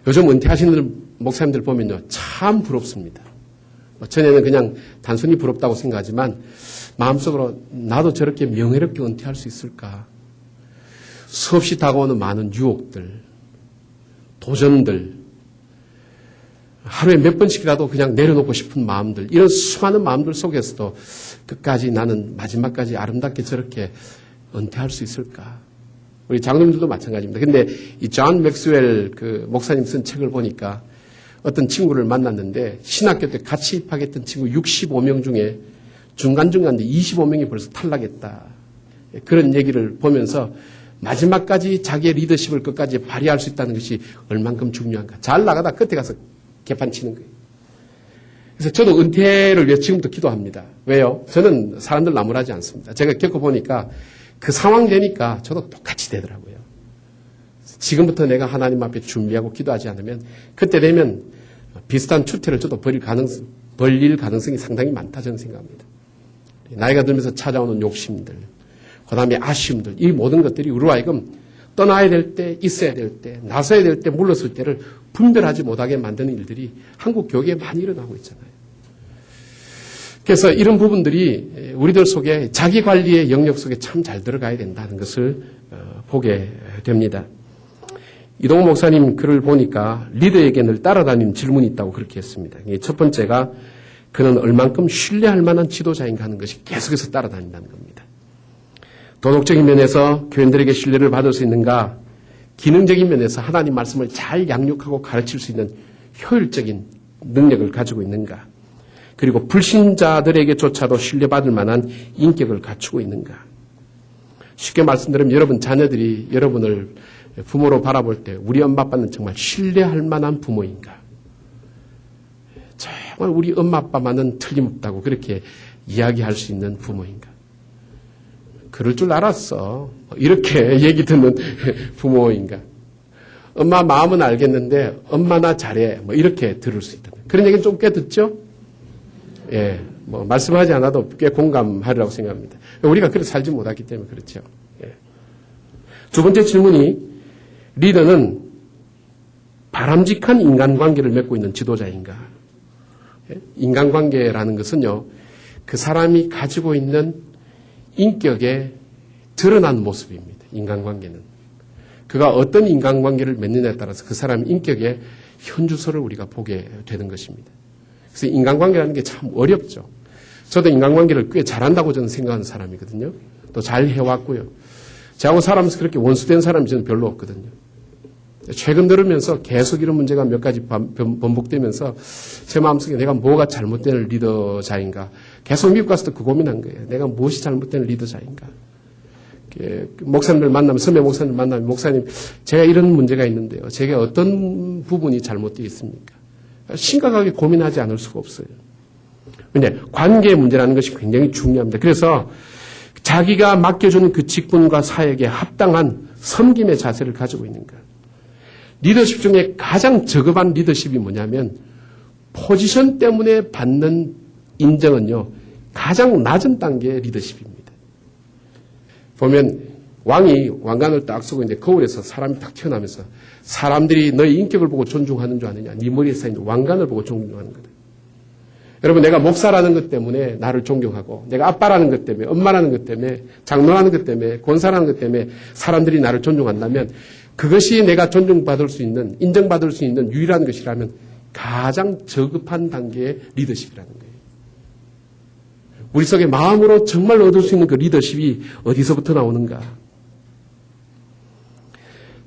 [SPEAKER 3] 요즘 은퇴하시는 목사님들 보면요. 참 부럽습니다. 전에는 그냥 단순히 부럽다고 생각하지만 마음속으로 나도 저렇게 명예롭게 은퇴할 수 있을까? 수없이 다가오는 많은 유혹들, 도전들, 하루에 몇 번씩이라도 그냥 내려놓고 싶은 마음들, 이런 수많은 마음들 속에서도 끝까지 나는 마지막까지 아름답게 저렇게 은퇴할 수 있을까? 우리 장로님들도 마찬가지입니다. 근데 이 존 맥스웰 그 목사님 쓴 책을 보니까 어떤 친구를 만났는데 신학교 때 같이 입학했던 친구 65명 중에 중간중간데 25명이 벌써 탈락했다. 그런 얘기를 보면서 마지막까지 자기의 리더십을 끝까지 발휘할 수 있다는 것이 얼만큼 중요한가. 잘 나가다 끝에 가서 개판 치는 거예요. 그래서 저도 은퇴를 위해 지금부터 기도합니다. 왜요? 저는 사람들 나무라지 않습니다. 제가 겪어보니까 그 상황 되니까 저도 똑같이 되더라고요. 지금부터 내가 하나님 앞에 준비하고 기도하지 않으면 그때 되면 비슷한 추태를 저도 벌릴 가능성이 상당히 많다 저는 생각합니다. 나이가 들면서 찾아오는 욕심들, 그 다음에 아쉬움들, 이 모든 것들이 우리로 하여금 떠나야 될 때, 있어야 될 때, 나서야 될 때, 물러설 때를 분별하지 못하게 만드는 일들이 한국 교계에 많이 일어나고 있잖아요. 그래서 이런 부분들이 우리들 속에 자기관리의 영역 속에 참 잘 들어가야 된다는 것을 보게 됩니다. 이동호 목사님 글을 보니까 리더에게 늘 따라다니는 질문이 있다고 그렇게 했습니다. 첫 번째가 그는 얼만큼 신뢰할 만한 지도자인가 하는 것이 계속해서 따라다닌다는 겁니다. 도덕적인 면에서 교인들에게 신뢰를 받을 수 있는가, 기능적인 면에서 하나님 말씀을 잘 양육하고 가르칠 수 있는 효율적인 능력을 가지고 있는가? 그리고 불신자들에게조차도 신뢰받을 만한 인격을 갖추고 있는가? 쉽게 말씀드리면 여러분 자녀들이 여러분을 부모로 바라볼 때 우리 엄마 아빠는 정말 신뢰할 만한 부모인가? 정말 우리 엄마 아빠만은 틀림없다고 그렇게 이야기할 수 있는 부모인가? 그럴 줄 알았어. 이렇게 얘기 듣는 부모인가? 엄마 마음은 알겠는데 엄마 나 잘해. 이렇게 들을 수 있다. 그런 얘기는 좀 꽤 듣죠? 예, 말씀하지 않아도 꽤 공감하리라고 생각합니다. 우리가 그렇게 살지 못했기 때문에 그렇죠. 예. 두 번째 질문이 리더는 바람직한 인간관계를 맺고 있는 지도자인가? 예? 인간관계라는 것은요, 그 사람이 가지고 있는 인격의 드러난 모습입니다. 인간관계는. 그가 어떤 인간관계를 맺느냐에 따라서 그 사람의 인격의 현주소를 우리가 보게 되는 것입니다. 그래서 인간관계라는 게 참 어렵죠. 저도 인간관계를 꽤 잘한다고 저는 생각하는 사람이거든요. 또 잘 해왔고요. 저하고 살아면서 그렇게 원수된 사람이 저는 별로 없거든요. 최근 들으면서 계속 이런 문제가 몇 가지 반복되면서 제 마음속에 내가 뭐가 잘못된 리더자인가. 계속 미국 가서도 그 고민한 거예요. 내가 무엇이 잘못된 리더자인가. 목사님들 만나면, 선배 목사님들 만나면, 목사님, 제가 이런 문제가 있는데요. 제가 어떤 부분이 잘못되어 있습니까? 심각하게 고민하지 않을 수가 없어요. 근데 관계의 문제라는 것이 굉장히 중요합니다. 그래서 자기가 맡겨주는 그 직분과 사역에 합당한 섬김의 자세를 가지고 있는가. 리더십 중에 가장 저급한 리더십이 뭐냐면 포지션 때문에 받는 인정은요, 가장 낮은 단계의 리더십입니다. 보면 왕이 왕관을 딱 쓰고 있는데 거울에서 사람이 딱 튀어나오면서 사람들이 너의 인격을 보고 존중하는 줄 아느냐. 네 머리에 쌓인 왕관을 보고 존중하는 거다. 여러분, 내가 목사라는 것 때문에 나를 존경하고, 내가 아빠라는 것 때문에, 엄마라는 것 때문에, 장로라는 것 때문에, 권사라는 것 때문에 사람들이 나를 존중한다면 그것이 내가 존중받을 수 있는, 인정받을 수 있는 유일한 것이라면 가장 저급한 단계의 리더십이라는 거예요. 우리 속에 마음으로 정말 얻을 수 있는 그 리더십이 어디서부터 나오는가?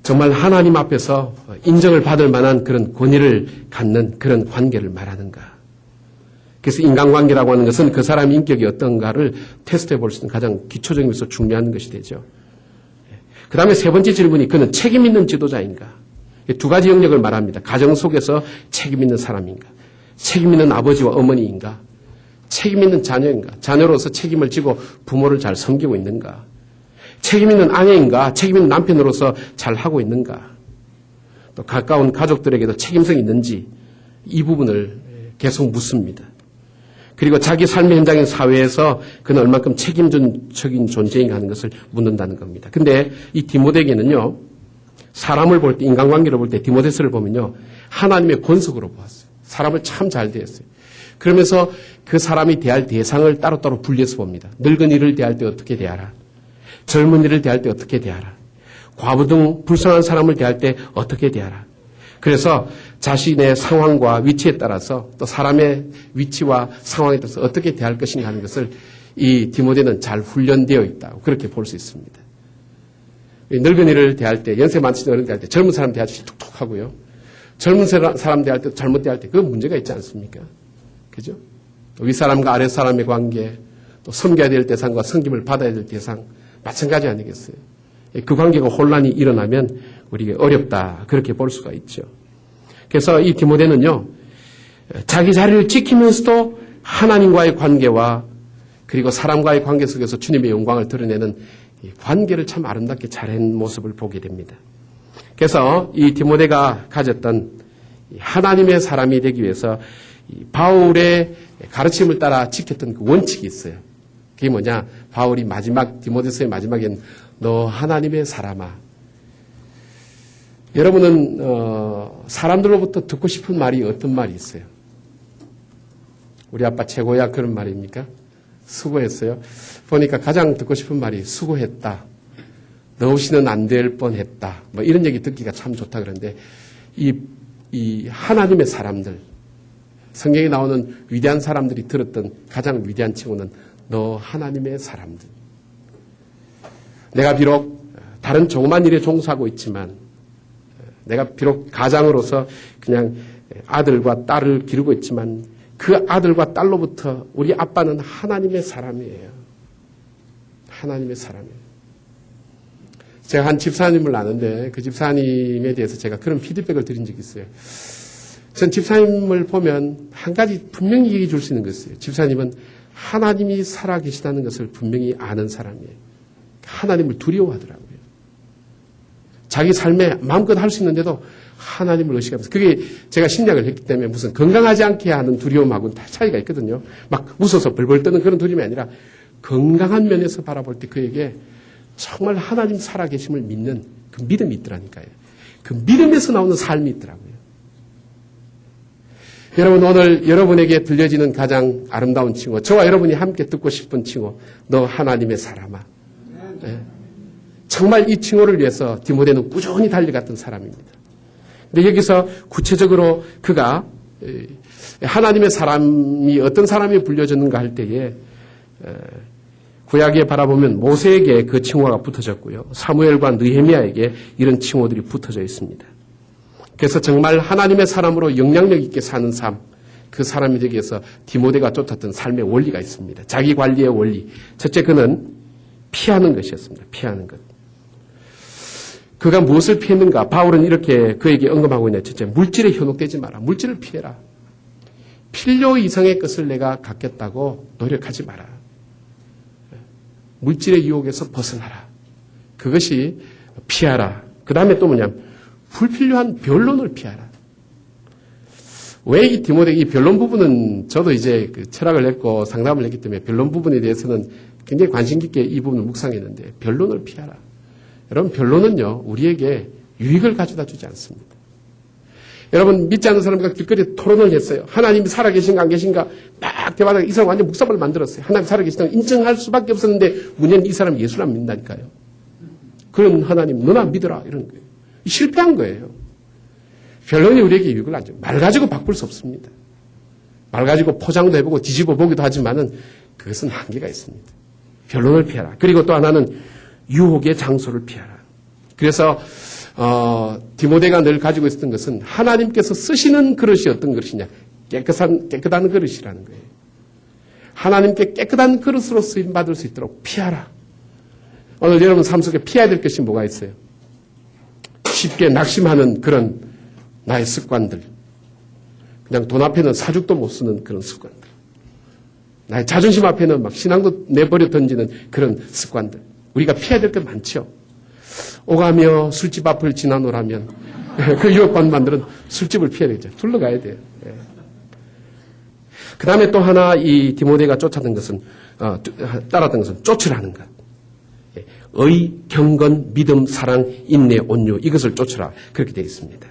[SPEAKER 3] 정말 하나님 앞에서 인정을 받을 만한 그런 권위를 갖는 그런 관계를 말하는가? 그래서 인간관계라고 하는 것은 그 사람의 인격이 어떤가를 테스트해 볼 수 있는 가장 기초적이면서 중요한 것이 되죠. 그 다음에 세 번째 질문이 그는 책임 있는 지도자인가? 두 가지 영역을 말합니다. 가정 속에서 책임 있는 사람인가? 책임 있는 아버지와 어머니인가? 책임 있는 자녀인가? 자녀로서 책임을 지고 부모를 잘 섬기고 있는가? 책임 있는 아내인가? 책임 있는 남편으로서 잘 하고 있는가? 또 가까운 가족들에게도 책임성이 있는지 이 부분을 계속 묻습니다. 그리고 자기 삶의 현장인 사회에서 그는 얼만큼 책임적인 존재인가 하는 것을 묻는다는 겁니다. 근데 이 디모데에게는요, 사람을 볼 때, 인간관계를 볼 때 디모데서를 보면요, 하나님의 권속으로 보았어요. 사람을 참 잘 대했어요. 그러면서 그 사람이 대할 대상을 따로따로 분리해서 봅니다. 늙은이를 대할 때 어떻게 대하라. 젊은이를 대할 때 어떻게 대하라. 과부 등 불쌍한 사람을 대할 때 어떻게 대하라. 그래서 자신의 상황과 위치에 따라서 또 사람의 위치와 상황에 따라서 어떻게 대할 것인가 하는 것을 이 디모데는 잘 훈련되어 있다고 그렇게 볼 수 있습니다. 늙은이를 대할 때, 연세 많으신 어른 대할 때 젊은 사람 대하듯이 툭툭하고요. 젊은 사람 대할 때, 잘못 대할 때 그건 문제가 있지 않습니까? 그죠? 윗사람과 아랫사람의 관계, 또 섬겨야 될 대상과 섬김을 받아야 될 대상, 마찬가지 아니겠어요? 그 관계가 혼란이 일어나면 우리가 어렵다. 그렇게 볼 수가 있죠. 그래서 이 디모데는요, 자기 자리를 지키면서도 하나님과의 관계와 그리고 사람과의 관계 속에서 주님의 영광을 드러내는 이 관계를 참 아름답게 잘한 모습을 보게 됩니다. 그래서 이 디모데가 가졌던 하나님의 사람이 되기 위해서 바울의 가르침을 따라 지켰던 그 원칙이 있어요. 그게 뭐냐? 바울이 디모데서의 마지막엔 너 하나님의 사람아. 여러분은 사람들로부터 듣고 싶은 말이 어떤 말이 있어요? 우리 아빠 최고야 그런 말입니까? 수고했어요. 보니까 가장 듣고 싶은 말이 수고했다. 너 없이는 안 될 뻔했다. 뭐 이런 얘기 듣기가 참 좋다 그러는데 이 하나님의 사람들, 성경에 나오는 위대한 사람들이 들었던 가장 위대한 칭호는 너 하나님의 사람들. 내가 비록 다른 조그만 일에 종사하고 있지만 내가 비록 가장으로서 그냥 아들과 딸을 기르고 있지만 그 아들과 딸로부터 우리 아빠는 하나님의 사람이에요. 하나님의 사람이에요. 제가 한 집사님을 아는데 그 집사님에 대해서 제가 그런 피드백을 드린 적이 있어요. 전 집사님을 보면 한 가지 분명히 얘기해 줄 수 있는 것이에요. 집사님은 하나님이 살아계시다는 것을 분명히 아는 사람이에요. 하나님을 두려워하더라고요. 자기 삶에 마음껏 할 수 있는데도 하나님을 의식하면서 그게 제가 신약을 했기 때문에 무슨 건강하지 않게 하는 두려움하고는 다 차이가 있거든요. 막 웃어서 벌벌 떠는 그런 두려움이 아니라 건강한 면에서 바라볼 때 그에게 정말 하나님 살아계심을 믿는 그 믿음이 있더라니까요. 그 믿음에서 나오는 삶이 있더라고요. 여러분 오늘 여러분에게 들려지는 가장 아름다운 칭호, 저와 여러분이 함께 듣고 싶은 칭호, 너 하나님의 사람아. 네. 정말 이 칭호를 위해서 디모데는 꾸준히 달려갔던 사람입니다. 근데 여기서 구체적으로 그가 하나님의 사람이 어떤 사람이 불려졌는가 할 때에 구약에 바라보면 모세에게 그 칭호가 붙어졌고요. 사무엘과 느헤미야에게 이런 칭호들이 붙어져 있습니다. 그래서 정말 하나님의 사람으로 영향력 있게 사는 삶, 그 사람이 되기 위해서 디모데가 쫓았던 삶의 원리가 있습니다. 자기 관리의 원리. 첫째, 그는 피하는 것이었습니다. 피하는 것. 그가 무엇을 피했는가? 바울은 이렇게 그에게 언급하고 있네요. 첫째, 물질에 현혹되지 마라. 물질을 피해라. 필요 이상의 것을 내가 갖겠다고 노력하지 마라. 물질의 유혹에서 벗어나라. 그것이 피하라. 그 다음에 또 뭐냐면 불필요한 변론을 피하라. 왜 이 디모데 이 변론 부분은 저도 이제 그 철학을 했고 상담을 했기 때문에 변론 부분에 대해서는 굉장히 관심 깊게 이 부분을 묵상했는데 변론을 피하라. 여러분 변론은요 우리에게 유익을 가져다 주지 않습니다. 여러분 믿지 않는 사람과 길거리에 토론을 했어요. 하나님이 살아계신가 안 계신가 막 대화하다가 이 사람 완전 묵사발을 만들었어요. 하나님 살아계신다고 인정할 수밖에 없었는데 문제는 이 사람 예수를 안 믿는다니까요. 그런 하나님 너나 믿어라 이런 거예요. 실패한 거예요. 변론이 우리에게 유익을 안 줘요. 말 가지고 바꿀 수 없습니다. 말 가지고 포장도 해보고 뒤집어 보기도 하지만은 그것은 한계가 있습니다. 변론을 피하라. 그리고 또 하나는 유혹의 장소를 피하라. 그래서 디모데가 늘 가지고 있었던 것은 하나님께서 쓰시는 그릇이 어떤 그릇이냐. 깨끗한 그릇이라는 거예요. 하나님께 깨끗한 그릇으로 쓰임받을 수 있도록 피하라. 오늘 여러분 삶 속에 피해야 될 것이 뭐가 있어요? 쉽게 낙심하는 그런 나의 습관들. 그냥 돈 앞에는 사죽도 못 쓰는 그런 습관들. 나의 자존심 앞에는 막 신앙도 내버려 던지는 그런 습관들. 우리가 피해야 될 게 많죠. 오가며 술집 앞을 지나노라면 그 유혹받는 술집을 피해야 되죠. 둘러가야 돼요. 예. 그 다음에 또 하나 이 디모데가 쫓았던 것은 따랐던 것은 쫓으라는 것. 의, 경건, 믿음, 사랑, 인내, 온유 이것을 쫓으라 그렇게 되어 있습니다.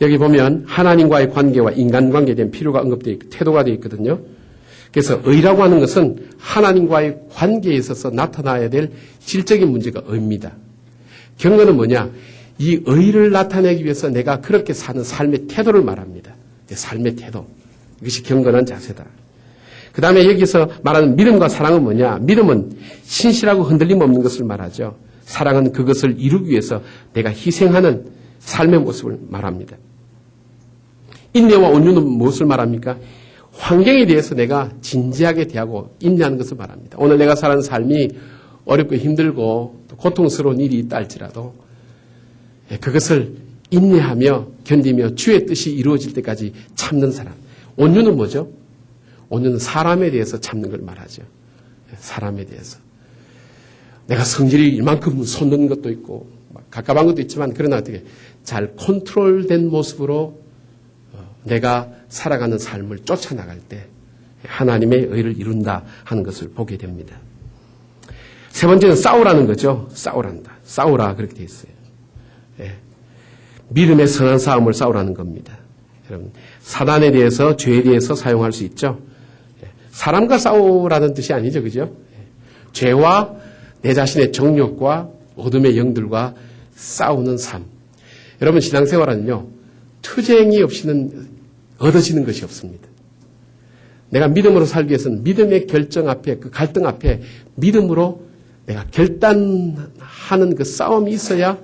[SPEAKER 3] 여기 보면 하나님과의 관계와 인간관계에 대한 필요가 언급되어 있고 태도가 되어 있거든요. 그래서 의라고 하는 것은 하나님과의 관계에 있어서 나타나야 될 질적인 문제가 의입니다. 경건은 뭐냐? 이 의를 나타내기 위해서 내가 그렇게 사는 삶의 태도를 말합니다. 삶의 태도. 이것이 경건한 자세다. 그 다음에 여기서 말하는 믿음과 사랑은 뭐냐? 믿음은 신실하고 흔들림 없는 것을 말하죠. 사랑은 그것을 이루기 위해서 내가 희생하는 삶의 모습을 말합니다. 인내와 온유는 무엇을 말합니까? 환경에 대해서 내가 진지하게 대하고 인내하는 것을 말합니다. 오늘 내가 사는 삶이 어렵고 힘들고 고통스러운 일이 있다 할지라도 그것을 인내하며 견디며 주의 뜻이 이루어질 때까지 참는 사람. 온유는 뭐죠? 온유는 사람에 대해서 참는 걸 말하죠. 사람에 대해서. 내가 성질이 이만큼 솟는 것도 있고 갑갑한 것도 있지만 그러나 어떻게 잘 컨트롤된 모습으로 내가 살아가는 삶을 쫓아나갈 때 하나님의 의를 이룬다 하는 것을 보게 됩니다. 세 번째는 싸우라는 거죠. 싸우란다. 싸우라 그렇게 되어 있어요. 예. 믿음의 선한 싸움을 싸우라는 겁니다. 여러분 사단에 대해서 죄에 대해서 사용할 수 있죠. 사람과 싸우라는 뜻이 아니죠. 그죠? 죄와 내 자신의 정욕과 어둠의 영들과 싸우는 삶. 여러분 신앙생활은요. 투쟁이 없이는 얻어지는 것이 없습니다. 내가 믿음으로 살기 위해서는 믿음의 결정 앞에 그 갈등 앞에 믿음으로 내가 결단하는 그 싸움이 있어야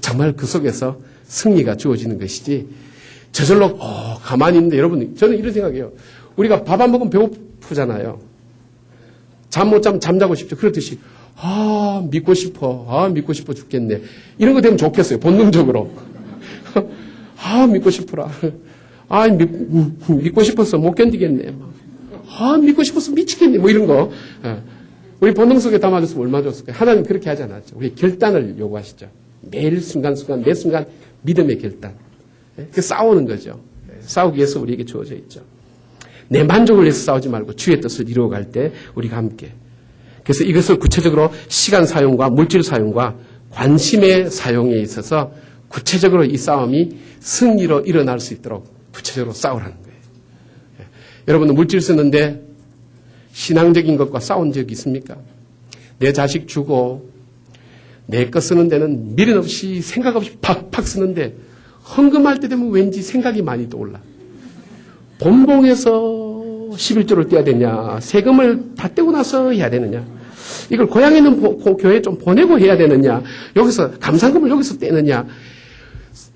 [SPEAKER 3] 정말 그 속에서 승리가 주어지는 것이지 저절로 가만히 있는데 여러분 저는 이런 생각이에요. 우리가 밥 안 먹으면 배고프잖아요. 잠 못 자면 잠자고 싶죠. 그렇듯이 믿고 싶어 죽겠네. 이런 거 되면 좋겠어요. 본능적으로. 믿고 싶어라. 믿고 싶어서 못 견디겠네. 믿고 싶어서 미치겠네. 뭐 이런 거. 우리 본능 속에 담아줬으면 얼마나 좋았을까요? 하나님 그렇게 하지 않았죠. 우리 결단을 요구하시죠. 매일 순간순간, 매 순간 믿음의 결단. 그 싸우는 거죠. 싸우기 위해서 우리에게 주어져 있죠. 내 만족을 위해서 싸우지 말고 주의 뜻을 이루어갈 때 우리가 함께. 그래서 이것을 구체적으로 시간 사용과 물질 사용과 관심의 사용에 있어서 구체적으로 이 싸움이 승리로 일어날 수 있도록 구체적으로 싸우라는 거예요. 여러분은 물질 쓰는데 신앙적인 것과 싸운 적이 있습니까? 내 자식 주고 내 것 쓰는 데는 미련 없이 생각 없이 팍팍 쓰는데 헌금할 때 되면 왠지 생각이 많이 떠올라. 본봉에서 11조를 떼야 되냐, 세금을 다 떼고 나서 해야 되느냐, 이걸 고향에 있는 교회에 좀 보내고 해야 되느냐, 여기서 감상금을 여기서 떼느냐.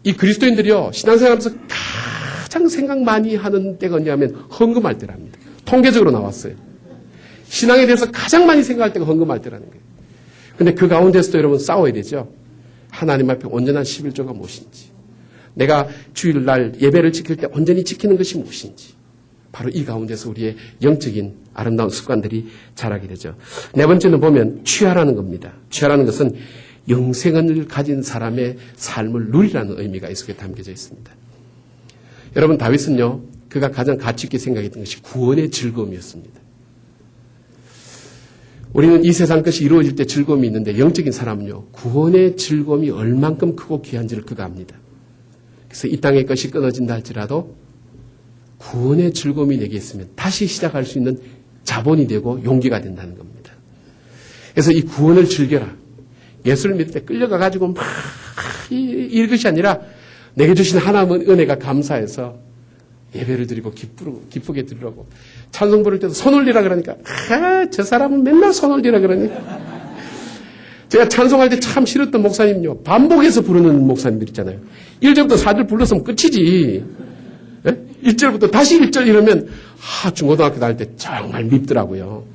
[SPEAKER 3] 이 그리스도인들이요, 신앙생활하면서 가장 생각 많이 하는 때가 언제냐면 헌금할 때랍니다. 통계적으로 나왔어요. 신앙에 대해서 가장 많이 생각할 때가 헌금할 때라는 거예요. 근데 그 가운데서도 여러분 싸워야 되죠. 하나님 앞에 온전한 11조가 무엇인지, 내가 주일날 예배를 지킬 때 온전히 지키는 것이 무엇인지, 바로 이 가운데서 우리의 영적인 아름다운 습관들이 자라게 되죠. 네 번째는 보면 취하라는 겁니다. 취하라는 것은 영생을 가진 사람의 삶을 누리라는 의미가 이 속에 담겨져 있습니다. 여러분, 다윗은요, 그가 가장 가치 있게 생각했던 것이 구원의 즐거움이었습니다. 우리는 이 세상 것이 이루어질 때 즐거움이 있는데 영적인 사람은요, 구원의 즐거움이 얼만큼 크고 귀한지를 그가 압니다. 그래서 이 땅의 것이 끊어진다 할지라도 구원의 즐거움이 내게 있으면 다시 시작할 수 있는 자본이 되고 용기가 된다는 겁니다. 그래서 이 구원을 즐겨라. 예수를 믿을 때 끌려가가지고 막 이것이 아니라 내게 주신 하나님의 은혜가 감사해서 예배를 드리고 기쁘게 드리라고. 찬송 부를 때도 손 올리라 그러니까 저 사람은 맨날 손 올리라 그러니까. 제가 찬송할 때 참 싫었던 목사님요, 반복해서 부르는 목사님들 있잖아요. 1절부터 4절 불렀으면 끝이지. 1절부터 다시 1절 이러면 중고등학교 다닐 때 정말 밉더라고요.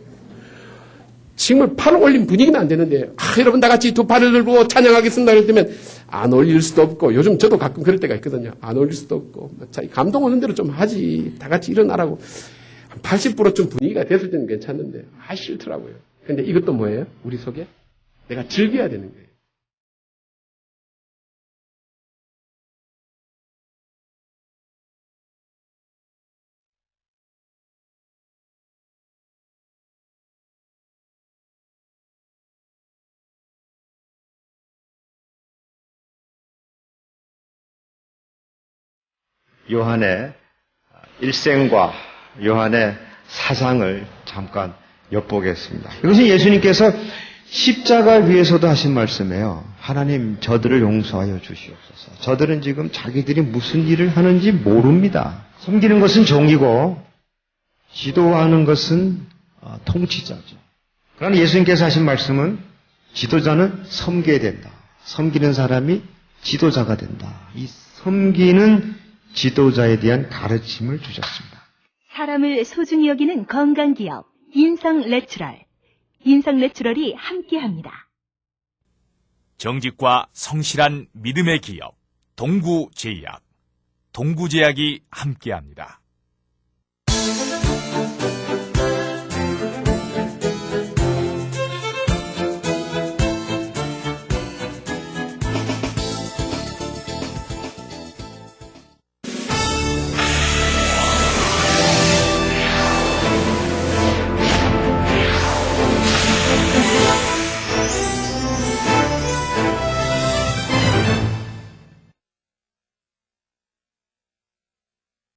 [SPEAKER 3] 정말 팔을 올린 분위기는 안 되는데 여러분 다 같이 두 팔을 들고 찬양하겠습니다 이럴 때면 안 올릴 수도 없고, 요즘 저도 가끔 그럴 때가 있거든요. 안 올릴 수도 없고, 감동 오는 대로 좀 하지, 다 같이 일어나라고. 한 80%좀 분위기가 됐을 때는 괜찮은데 싫더라고요. 근데 이것도 뭐예요? 우리 속에 내가 즐겨야 되는 거예요.
[SPEAKER 2] 요한의 일생과 요한의 사상을 잠깐 엿보겠습니다. 이것은 예수님께서 십자가 위에서도 하신 말씀이에요. 하나님, 저들을 용서하여 주시옵소서. 저들은 지금 자기들이 무슨 일을 하는지 모릅니다. 섬기는 것은 종이고 지도하는 것은 통치자죠. 그러나 예수님께서 하신 말씀은 지도자는 섬겨야 된다. 섬기는 사람이 지도자가 된다. 이 섬기는 지도자에 대한 가르침을 주셨습니다.
[SPEAKER 4] 사람을 소중히 여기는 건강기업 인성내추럴. 인성내추럴이 함께합니다.
[SPEAKER 5] 정직과 성실한 믿음의 기업 동구제약. 동구제약이 함께합니다.